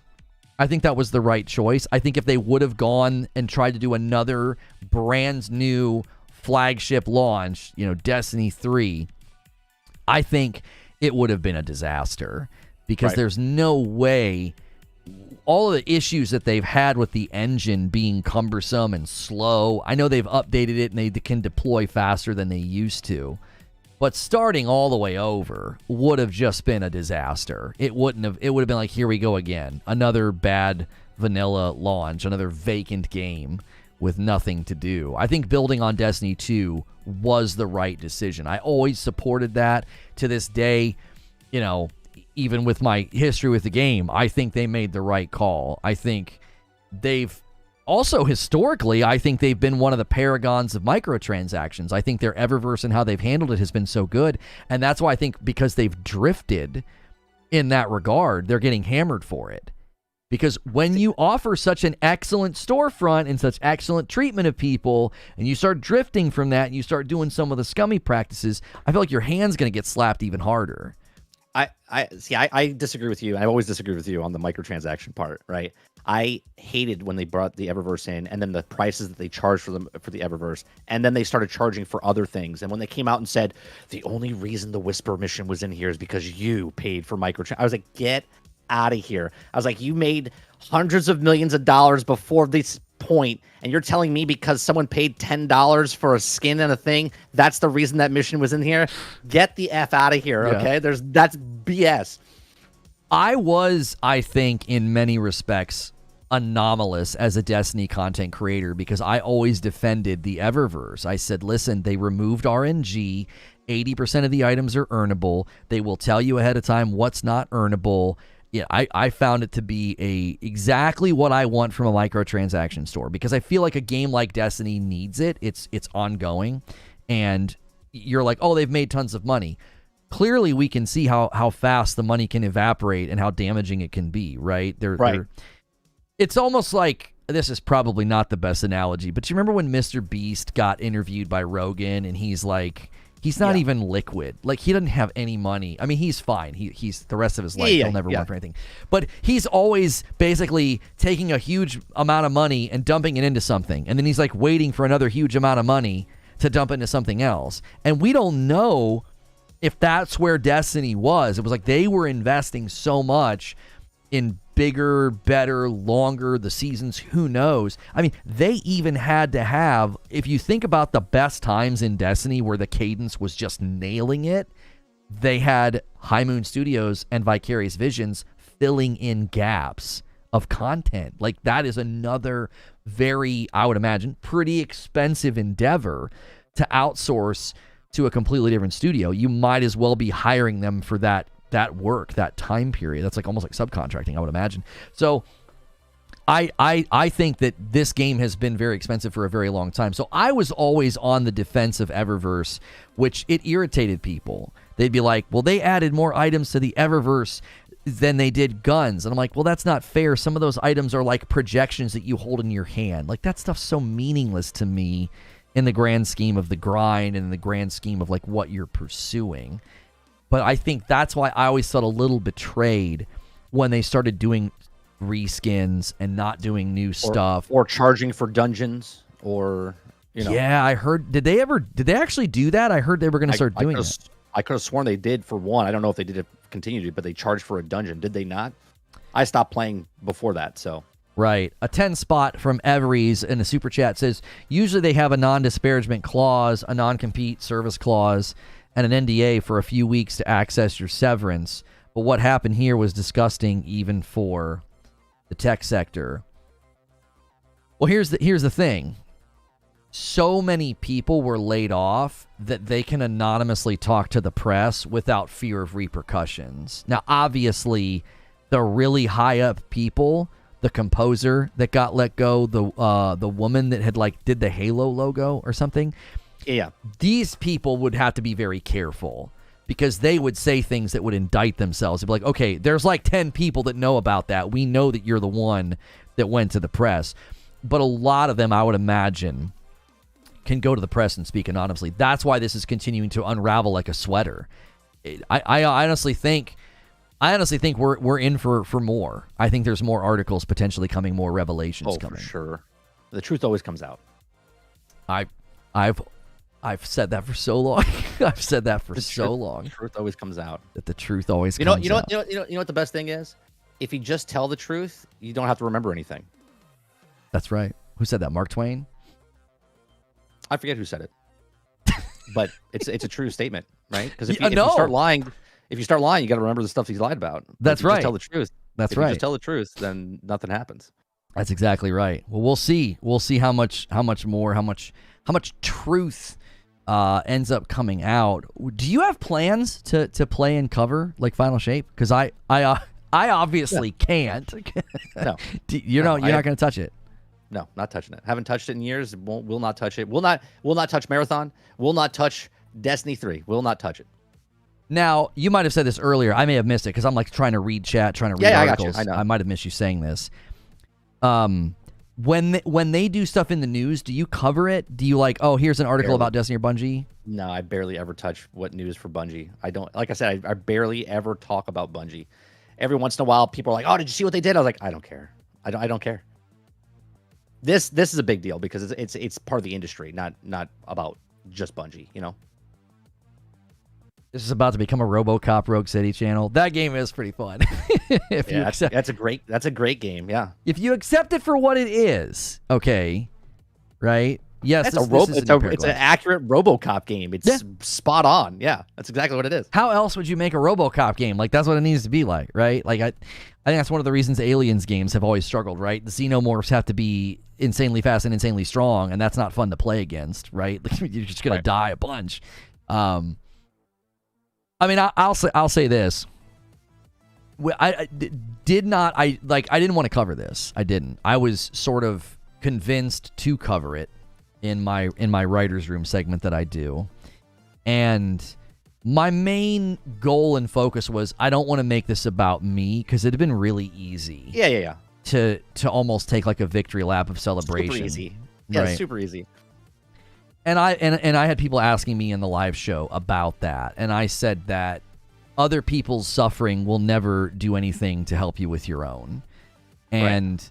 I think that was the right choice. I think if they would have gone and tried to do another brand new flagship launch, Destiny 3, I think it would have been a disaster, because there's no way all of the issues that they've had with the engine being cumbersome and slow. I know they've updated it and they can deploy faster than they used to, but starting all the way over would have just been a disaster. It would have been like, here we go again. Another bad vanilla launch, another vacant game with nothing to do. I think building on Destiny 2 was the right decision. I always supported that. To this day, even with my history with the game, I think they made the right call. I think they've also, historically, I think they've been one of the paragons of microtransactions. I think their Eververse and how they've handled it has been so good. And that's why I think, because they've drifted in that regard, they're getting hammered for it. Because when you offer such an excellent storefront and such excellent treatment of people, and you start drifting from that and you start doing some of the scummy practices, I feel like your hand's going to get slapped even harder. I disagree with you. I always disagree with you on the microtransaction part, right? I hated when they brought the Eververse in, and then the prices that they charged for the Eververse, and then they started charging for other things. And when they came out and said, the only reason the Whisper mission was in here is because you paid for microtransactions, I was like, get out of here. I was like, you made hundreds of millions of dollars before this point, and you're telling me because someone paid $10 for a skin and a thing, that's the reason that mission was in here? Get the F out of here, okay? That's BS. I think, in many respects, anomalous as a Destiny content creator because I always defended the Eververse. I said, listen, they removed RNG. 80% of the items are earnable. They will tell you ahead of time what's not earnable. Yeah, I found it to be exactly what I want from a microtransaction store because I feel like a game like Destiny needs it. It's ongoing, and you're like, oh, they've made tons of money. Clearly, we can see how fast the money can evaporate and how damaging it can be, right? It's almost like, this is probably not the best analogy, but you remember when Mr. Beast got interviewed by Rogan and he's like, he's not even liquid. Like, he doesn't have any money. I mean, he's fine. He's the rest of his life, he'll never work for anything. But he's always basically taking a huge amount of money and dumping it into something. And then he's like waiting for another huge amount of money to dump into something else. And we don't know if that's where Destiny was. It was like they were investing so much in bigger, better, longer, the seasons, who knows? I mean, they even had to have, if you think about the best times in Destiny where the cadence was just nailing it, they had High Moon Studios and Vicarious Visions filling in gaps of content. Like, that is another very, I would imagine, pretty expensive endeavor to outsource to a completely different studio. You might as well be hiring them for that work, that time period. That's like almost like subcontracting, I would imagine. So I think that this game has been very expensive for a very long time. So I was always on the defense of Eververse, which it irritated people. They'd be like, well, they added more items to the Eververse than they did guns. And I'm like, well, that's not fair. Some of those items are like projections that you hold in your hand. Like, that stuff's so meaningless to me in the grand scheme of the grind and in the grand scheme of like what you're pursuing. But I think that's why I always felt a little betrayed when they started doing reskins and not doing new stuff. Or charging for dungeons or, you know. Yeah, I heard. Did they actually do that? I heard they were going to start doing it. I could have sworn they did for one. I don't know if they did it continue to, but they charged for a dungeon. Did they not? I stopped playing before that, so. Right. A 10 spot from Everys in the super chat says, usually they have a non-disparagement clause, a non-compete service clause, and an NDA for a few weeks to access your severance. But what happened here was disgusting even for the tech sector. Well, here's the thing. So many people were laid off that they can anonymously talk to the press without fear of repercussions. Now, obviously, the really high up people, the composer that got let go, the woman that had did the Halo logo or something. Yeah. These people would have to be very careful because they would say things that would indict themselves. They'd be like, okay, there's 10 people that know about that. We know that you're the one that went to the press. But a lot of them, I would imagine, can go to the press and speak anonymously. That's why this is continuing to unravel like a sweater. I honestly think we're in for more. I think there's more articles potentially coming, more revelations coming. For sure. The truth always comes out. I've said that for so long. I've said that for so long. The truth always comes out. That the truth always comes out. You know what the best thing is? If you just tell the truth, you don't have to remember anything. That's right. Who said that? Mark Twain? I forget who said it. But it's a true statement, right? Because if you start lying, you got to remember the stuff he's lied about. That's right. Just tell the truth. That's if right. If you just tell the truth, then nothing happens. That's exactly right. Well, we'll see. We'll see how much truth ends up coming out. Do you have plans to play and cover like Final Shape? Because I obviously can't. No, you're not going to touch it. No, not touching it. Haven't touched it in years. Will not touch it. Will not touch Marathon. Will not touch Destiny 3. Will not touch it. Now, you might have said this earlier. I may have missed it because I'm trying to read chat, trying to read articles. I got you. I know. I might have missed you saying this. When they do stuff in the news, do you cover it? Do you here's an article about Destiny or Bungie? No, I barely ever touch what news for Bungie. I don't. Like I said, I barely ever talk about Bungie. Every once in a while, people are like, "Oh, did you see what they did?" I was like, "I don't care. I don't care." This is a big deal because it's part of the industry, not about just Bungie. You know. This is about to become a RoboCop Rogue City channel. That game is pretty fun. That's a great game. Yeah. If you accept it for what it is, okay, right? Yes, it's an accurate RoboCop game. It's spot on. Yeah, that's exactly what it is. How else would you make a RoboCop game? Like, that's what it needs to be like, right? Like, I think that's one of the reasons Aliens games have always struggled, right? The xenomorphs have to be insanely fast and insanely strong, and that's not fun to play against, right? You're just gonna die a bunch. I mean, I'll say this. I didn't want to cover this. I didn't. I was sort of convinced to cover it in my writer's room segment that I do. And my main goal and focus was I don't want to make this about me, because it'd been really easy. Yeah. To almost take like a victory lap of celebration. Super easy. Yeah, right? Super easy. And I had people asking me in the live show about that, and I said that other people's suffering will never do anything to help you with your own. And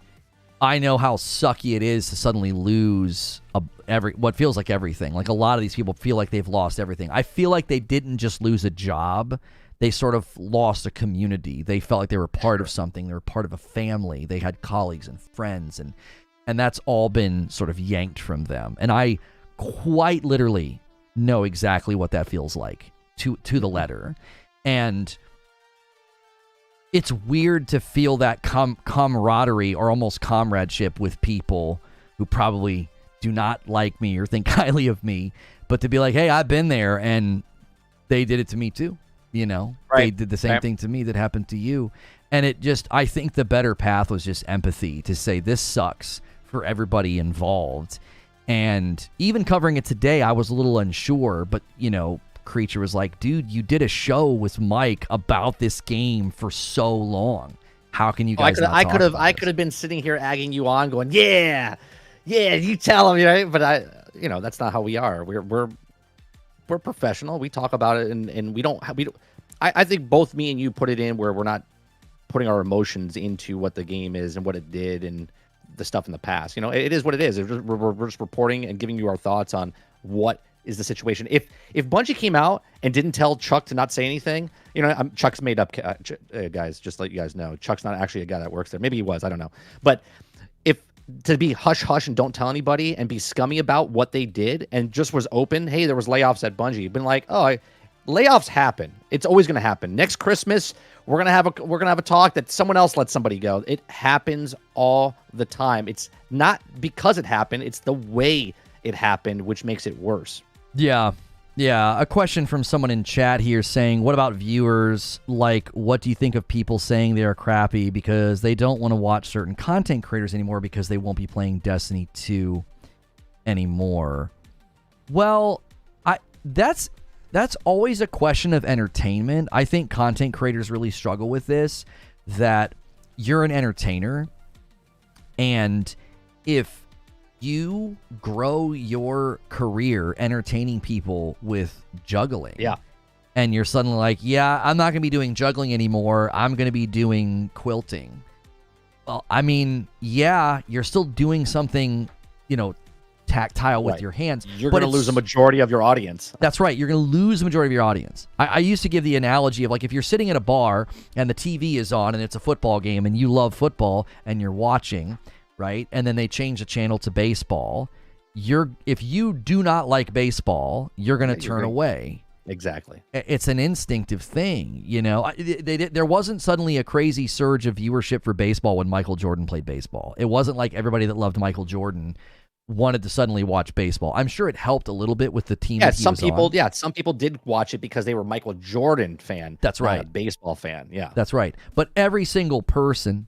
I know how sucky it is to suddenly lose what feels like everything. Like, a lot of these people feel like they've lost everything. I feel like they didn't just lose a job. They sort of lost a community. They felt like they were part of something. They were part of a family. They had colleagues and friends, and that's all been sort of yanked from them. And I quite literally know exactly what that feels like to the letter. And it's weird to feel that camaraderie or almost comradeship with people who probably do not like me or think highly of me, but to be like, hey, I've been there, and they did it to me too. You know, they did the same thing to me that happened to you. And I think the better path was just empathy, to say this sucks for everybody involved. And even covering it today, I was a little unsure, but, Creature was like, dude, you did a show with Mike about this game for so long. How can you guys I could have been sitting here egging you on, going, yeah, you tell him, right? But that's not how we are. We're professional. We talk about it, and we don't. I think both me and you put it in where we're not putting our emotions into what the game is and what it did and the stuff in the past. It is what it is. We're just reporting and giving you our thoughts on what is the situation. If Bungie came out and didn't tell Chuck to not say anything, Chuck's made up, guys, just to let you guys know. Chuck's not actually a guy that works there. Maybe he was, I don't know. But to be hush hush and don't tell anybody and be scummy about what they did and just was open, hey, there was layoffs at Bungie. You've been like, layoffs happen. It's always going to happen. Next Christmas, we're gonna have a talk that someone else lets somebody go. It happens all the time. It's not because it happened. It's the way it happened, which makes it worse. Yeah. A question from someone in chat here saying, what about viewers? Like, what do you think of people saying they are crappy because they don't want to watch certain content creators anymore because they won't be playing Destiny 2 anymore? Well, that's always a question of entertainment. I think content creators really struggle with this, that you're an entertainer, and if you grow your career entertaining people with juggling, and you're suddenly like, I'm not going to be doing juggling anymore, I'm going to be doing quilting. Well, I mean, you're still doing something, tactile with your hands. You're going to lose a majority of your audience. That's right. You're going to lose the majority of your audience. I used to give the analogy of, like, if you're sitting at a bar and the TV is on and it's a football game and you love football and you're watching, right? And then they change the channel to baseball. If you do not like baseball, you're going to turn away. Exactly. It's an instinctive thing, There wasn't suddenly a crazy surge of viewership for baseball when Michael Jordan played baseball. It wasn't like everybody that loved Michael Jordan wanted to suddenly watch baseball. I'm sure it helped a little bit with the team. Yeah, some people did watch it because they were Michael Jordan fan. That's right. Not a baseball fan. Yeah, that's right. But every single person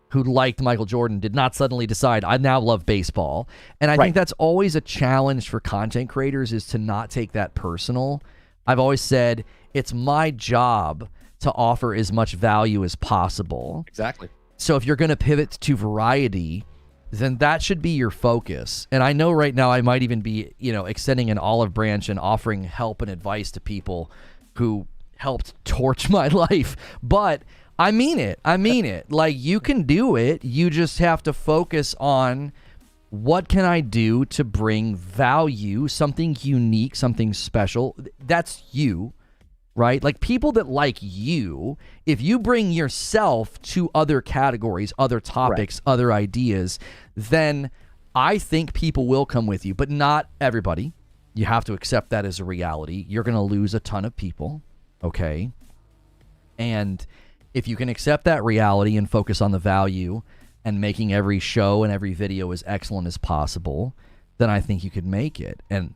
who liked Michael Jordan did not suddenly decide, I now love baseball. And I think that's always a challenge for content creators, is to not take that personal. I've always said it's my job to offer as much value as possible. Exactly. So if you're going to pivot to variety, then that should be your focus. And I know right now I might even be, extending an olive branch and offering help and advice to people who helped torch my life. But I mean it. Like, you can do it. You just have to focus on, what can I do to bring value, something unique, something special. That's you, right? Like, people that like you, if you bring yourself to other categories, other topics, other ideas, then I think people will come with you, but not everybody. You have to accept that as a reality. You're going to lose a ton of people, okay? And if you can accept that reality and focus on the value and making every show and every video as excellent as possible, then I think you could make it. And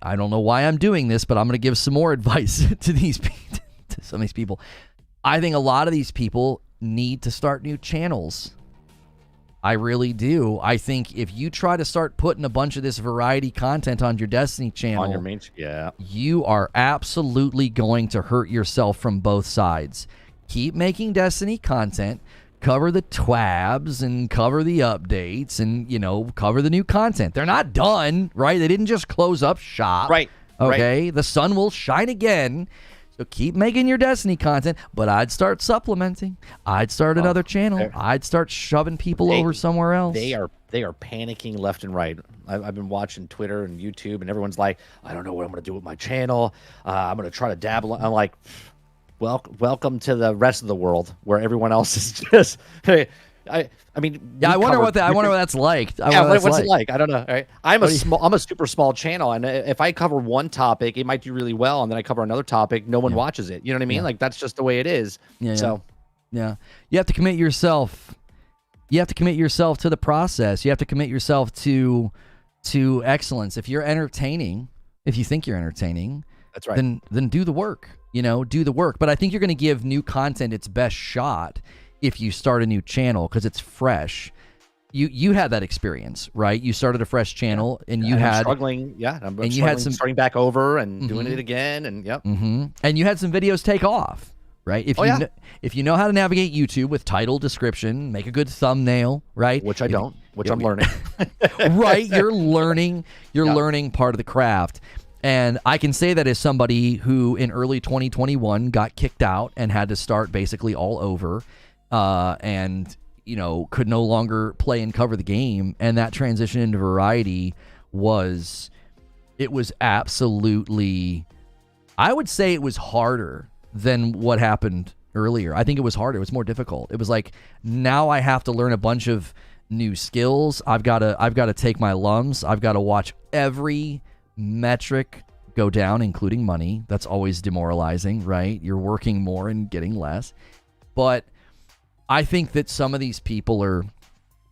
I don't know why I'm doing this, but I'm going to give some more advice to some of these people. I think a lot of these people need to start new channels. I really do. I think if you try to start putting a bunch of this variety content on your Destiny channel, on your main, you are absolutely going to hurt yourself from both sides. Keep making Destiny content, cover the twabs and cover the updates and, cover the new content. They're not done, right? They didn't just close up shop. Right. Okay. Right. The sun will shine again. So keep making your Destiny content, but I'd start supplementing. I'd start another channel. I'd start shoving people over somewhere else. They are panicking left and right. I've been watching Twitter and YouTube, and everyone's like, I don't know what I'm going to do with my channel. I'm going to try to dabble. I'm like, welcome to the rest of the world where everyone else is just. I wonder what that's like. What's it like? I don't know. Right? I'm a super small channel, and if I cover one topic, it might do really well, and then I cover another topic, no one watches it. You know what I mean? Like that's just the way it is. Yeah. You have to commit yourself. You have to commit yourself to the process. You have to commit yourself to excellence. If you're entertaining, if you think you're entertaining, that's right. Then do the work. Do the work. But I think you're going to give new content its best shot if you start a new channel because it's fresh. You had that experience, right? You started a fresh channel and you had struggling. Yeah, and you had some starting back over and doing it again, and and you had some videos take off, right? If you know how to navigate YouTube with title, description, make a good thumbnail, right? Which I don't. Which I'm learning. Right, you're learning. You're learning part of the craft. And I can say that as somebody who in early 2021 got kicked out and had to start basically all over. And could no longer play and cover the game, and that transition into variety was absolutely, I would say it was harder than what happened earlier. I think it was harder. It was more difficult. It was like, now I have to learn a bunch of new skills. I've got to take my lumps. I've got to watch every metric go down, including money. That's always demoralizing, right? You're working more and getting less. But I think that some of these people are,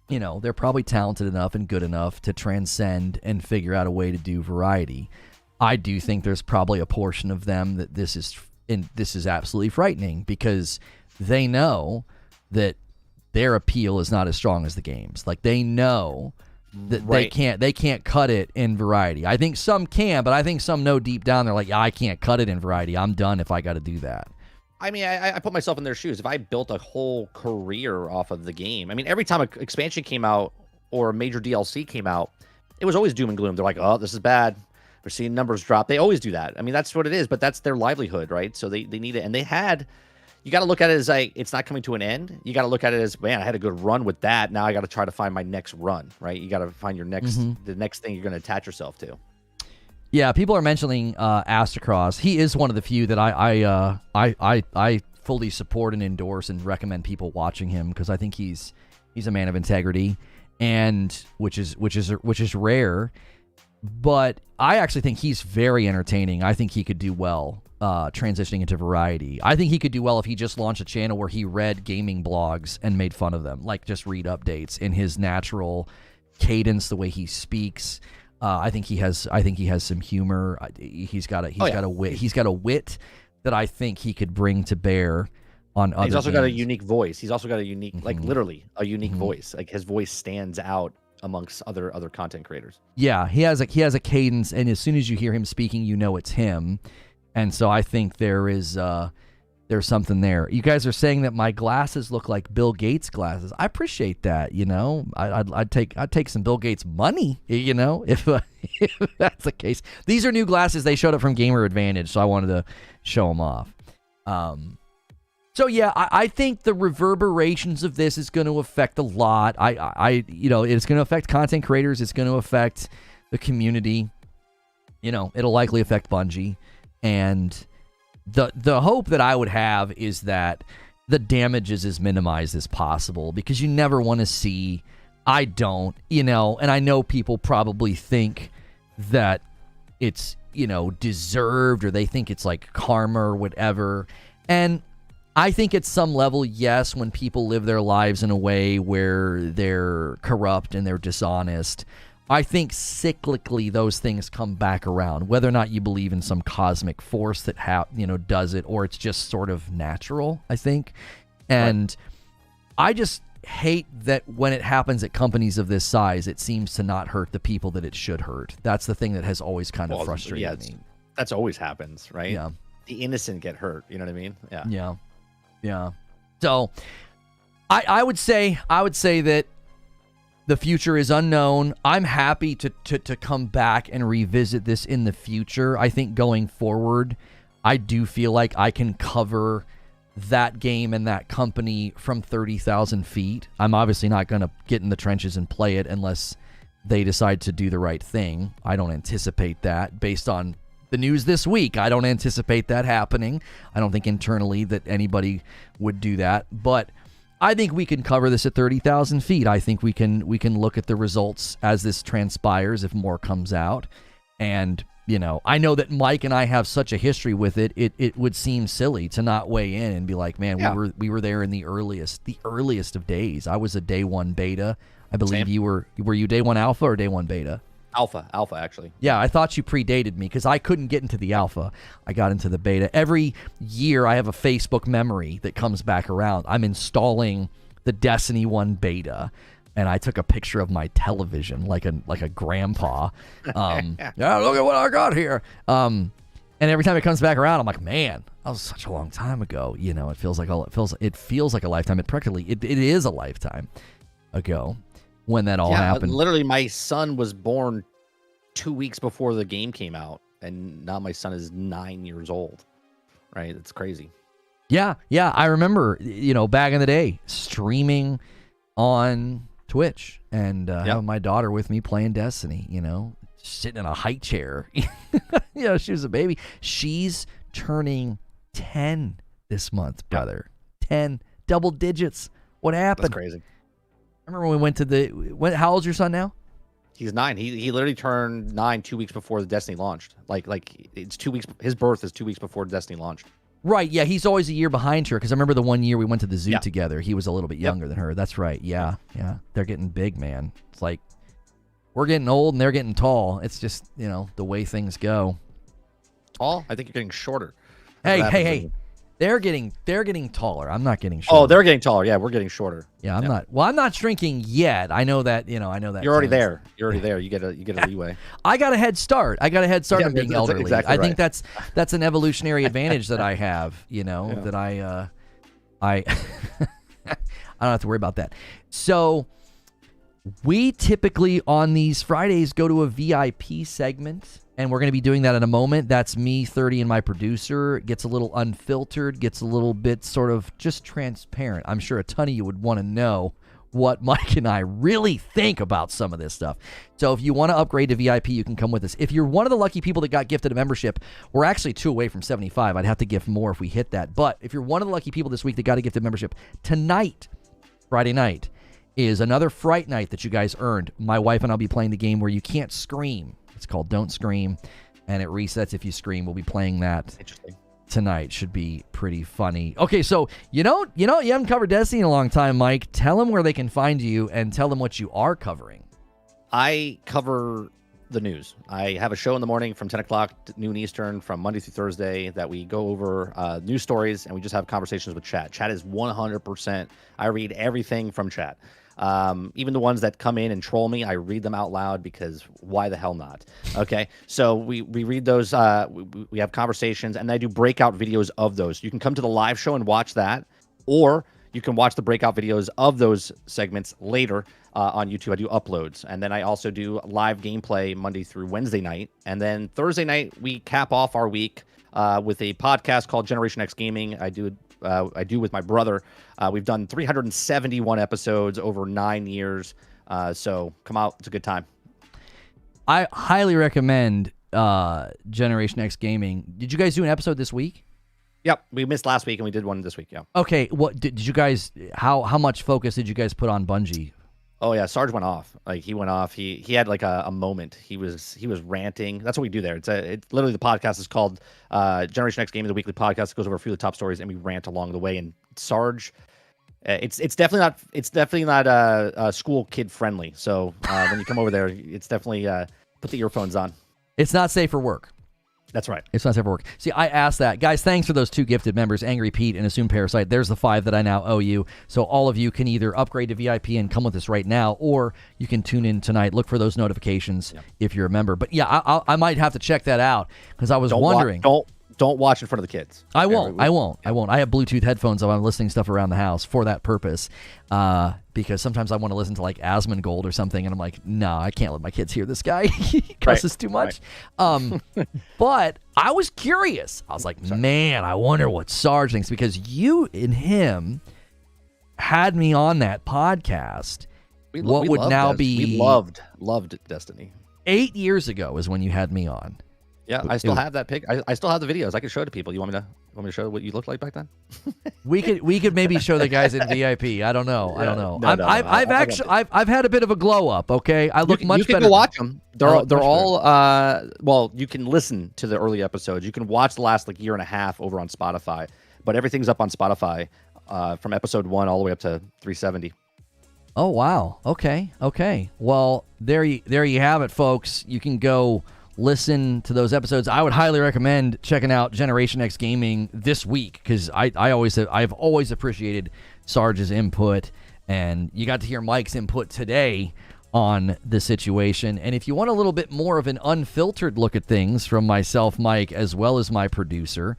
they're probably talented enough and good enough to transcend and figure out a way to do variety. I do think there's probably a portion of them that this is absolutely frightening because they know that their appeal is not as strong as the game's. Like they know that they can't cut it in variety. I think some can, but I think some know deep down they're like, I can't cut it in variety. I'm done if I got to do that. I mean, I put myself in their shoes. If I built a whole career off of the game, I mean, every time an expansion came out or a major DLC came out, it was always doom and gloom. They're like, oh, this is bad. We're seeing numbers drop. They always do that. I mean, that's what it is, but that's their livelihood, right? So they need it. And you got to look at it as like, it's not coming to an end. You got to look at it as, man, I had a good run with that. Now I got to try to find my next run, right? You got to find your the next thing you're going to attach yourself to. Yeah, people are mentioning Astacross. He is one of the few that I fully support and endorse and recommend people watching him because I think he's a man of integrity, and which is rare. But I actually think he's very entertaining. I think he could do well transitioning into variety. I think he could do well if he just launched a channel where he read gaming blogs and made fun of them, like just read updates in his natural cadence, the way he speaks. I think he has some humor. He's got a wit. He's got a wit that I think he could bring to bear on other. He's also games. got a unique voice. He's also got a unique, like literally a unique voice. Like his voice stands out amongst other content creators. Yeah, he has a cadence, and as soon as you hear him speaking, you know it's him. And so I think there's something there. You guys are saying that my glasses look like Bill Gates glasses. I appreciate that. I'd take some Bill Gates money. If that's the case. These are new glasses. They showed up from Gamer Advantage, so I wanted to show them off. So yeah, I think the reverberations of this is going to affect a lot. It's going to affect content creators. It's going to affect the community. It'll likely affect Bungie, and the hope that I would have is that the damage is as minimized as possible, because you never want to see I don't, and I know people probably think that it's, deserved, or they think it's like karma or whatever. And I think at some level, yes, when people live their lives in a way where they're corrupt and they're dishonest, I think cyclically those things come back around, whether or not you believe in some cosmic force that does it, or it's just sort of natural, I think. And I just hate that when it happens at companies of this size, it seems to not hurt the people that it should hurt. That's the thing that has always kind of frustrated me. That's always happens, right? Yeah. The innocent get hurt. You know what I mean? Yeah. Yeah. So I would say that the future is unknown. I'm happy to come back and revisit this in the future. I think going forward, I do feel like I can cover that game and that company from 30,000 feet. I'm obviously not going to get in the trenches and play it unless they decide to do the right thing. I don't anticipate that based on the news this week. I don't anticipate that happening. I don't think internally that anybody would do that, but I think we can cover this at 30,000 feet. I think we can look at the results as this transpires if more comes out. And I know that Mike and I have such a history with it. It would seem silly to not weigh in and be like, man, we were there in the earliest of days. I was a day one beta. I believe you were you day one alpha or day one beta? Alpha actually. Yeah, I thought you predated me because I couldn't get into the alpha. I got into the beta. Every year I have a Facebook memory that comes back around. I'm installing the Destiny 1 beta. And I took a picture of my television like a grandpa. Yeah, look at what I got here. And every time it comes back around, I'm like, man, that was such a long time ago. It feels like a lifetime. It is a lifetime ago when that all happened. Literally, my son was born 2 weeks before the game came out, and now my son is 9 years old. Right? It's crazy. Yeah. I remember, back in the day, streaming on Twitch and having my daughter with me playing Destiny, sitting in a high chair. She was a baby. She's turning 10 this month, brother. 10 double digits. What happened? That's crazy. I remember when we went to how old's your son now? He's 9. He literally turned 9 2 weeks before the Destiny launched. Like it's 2 weeks. His birth is 2 weeks before Destiny launched. Right, yeah, he's always a year behind her because I remember the one year we went to the zoo together. He was a little bit younger than her. That's right, yeah. They're getting big, man. It's like we're getting old and they're getting tall. It's just, the way things go. Tall? I think you're getting shorter. Hey. They're getting taller. I'm not getting shorter. Oh, they're getting taller. Yeah, we're getting shorter. Yeah, I'm not. Well, I'm not shrinking yet. I know that. You're already there. You're already there. You get a leeway. I got a head start. On being elderly. Exactly I think that's an evolutionary advantage that I have. That I I don't have to worry about that. So we typically on these Fridays go to a VIP segment. And we're going to be doing that in a moment. That's me, 30, and my producer. It gets a little unfiltered, gets a little bit sort of just transparent. I'm sure a ton of you would want to know what Mike and I really think about some of this stuff. So if you want to upgrade to VIP, you can come with us. If you're one of the lucky people that got gifted a membership, we're actually 2 away from 75. I'd have to gift more if we hit that. But if you're one of the lucky people this week that got a gifted membership, tonight, Friday night, is another Fright Night that you guys earned. My wife and I'll be playing the game where you can't scream. It's called Don't Scream, and it resets if you scream. We'll be playing that tonight. Should be pretty funny. Okay, so you haven't covered Destiny in a long time, Mike. Tell them where they can find you and tell them what you are covering. I cover the news. I have a show in the morning from 10 o'clock noon Eastern from Monday through Thursday that we go over news stories, and we just have conversations with chat. Chat is 100%. I read everything from chat. Even the ones that come in and troll me, I read them out loud because why the hell not? Okay, so we read those. We have conversations, and I do breakout videos of those. You can come to the live show and watch that, or you can watch the breakout videos of those segments later on YouTube. I do uploads, and then I also do live gameplay Monday through Wednesday night, and then Thursday night we cap off our week with a podcast called Generation X Gaming. I do with my brother. We've done 371 episodes over 9 years. So come out. It's a good time. I highly recommend Generation X Gaming. Did you guys do an episode this week? Yep. We missed last week and we did one this week. Yeah. Okay. What did you guys, how much focus did you guys put on Bungie Oh yeah, Sarge went off. Like he went off. He had like a moment. He was ranting. That's what we do there. It's literally the podcast is called Generation X Gaming, the weekly podcast that goes over a few of the top stories, and we rant along the way. And Sarge, it's definitely not school kid friendly. So when you come over there, it's definitely put the earphones on. It's not safe for work. That's right. It's not safe for work. See, I asked that. Guys, thanks for those 2 gifted members, Angry Pete and Assume Parasite. There's the 5 that I now owe you. So all of you can either upgrade to VIP and come with us right now, or you can tune in tonight. Look for those notifications if you're a member. But yeah, I might have to check that out because I was wondering. Don't watch in front of the kids. I won't. I have Bluetooth headphones if I'm listening stuff around the house for that purpose. Because sometimes I want to listen to like Asmongold or something, and I'm like, no, I can't let my kids hear this guy. He cusses too much. Right. But I was curious. I was like, man, I wonder what Sarge thinks, because you and him had me on that podcast. We loved Destiny. 8 years ago is when you had me on. Yeah, I still have that pic. I still have the videos. I could show it to people. You want me to show what you looked like back then? We could maybe show the guys in VIP. I don't know. I've had a bit of a glow up. Okay, I look much better. You can go watch them. They're all well, you can listen to the early episodes. You can watch the last like year and a half over on Spotify. But everything's up on Spotify from episode 1 all the way up to 370. Oh wow. Okay. Well, there you have it, folks. You can go listen to those episodes. I would highly recommend checking out Generation X Gaming this week, because I've always appreciated Sarge's input, and you got to hear Mike's input today on the situation. And if you want a little bit more of an unfiltered look at things from myself, Mike, as well as my producer,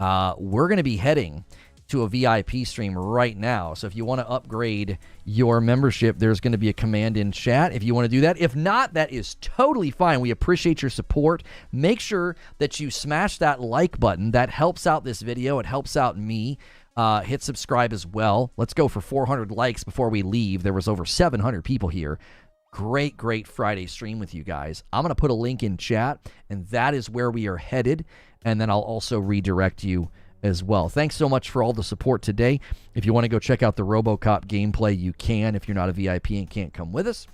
we're going to be heading to a VIP stream right now. So if you want to upgrade your membership, there's going to be a command in chat if you want to do that. If not, that is totally fine. We appreciate your support. Make sure that you smash that like button. That helps out this video. It helps out me. Hit subscribe as well. Let's go for 400 likes before we leave. There was over 700 people here. Great Friday stream with you guys. I'm going to put a link in chat, and that is where we are headed. And then I'll also redirect you as well. Thanks so much for all the support today. If you want to go check out the RoboCop gameplay, you can if you're not a VIP and can't come with us.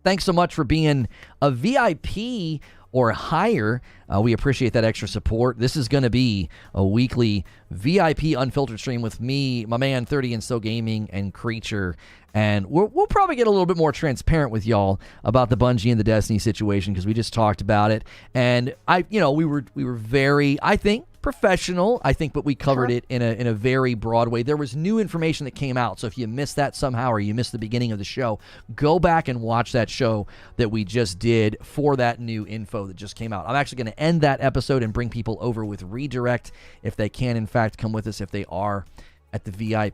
Thanks so much for being a VIP or higher. We appreciate that extra support. This is going to be a weekly VIP unfiltered stream with me, my man 30 and Still Gaming, and Creature. And we'll probably get a little bit more transparent with y'all about the Bungie and the Destiny situation, because we just talked about it. And we were very, I think, professional, but we covered it in a very broad way. There was new information that came out, so if you missed that somehow, or you missed the beginning of the show, go back and watch that show that we just did for that new info that just came out. I'm actually going to end that episode and bring people over with redirect if they can in fact come with us, if they are at the VIP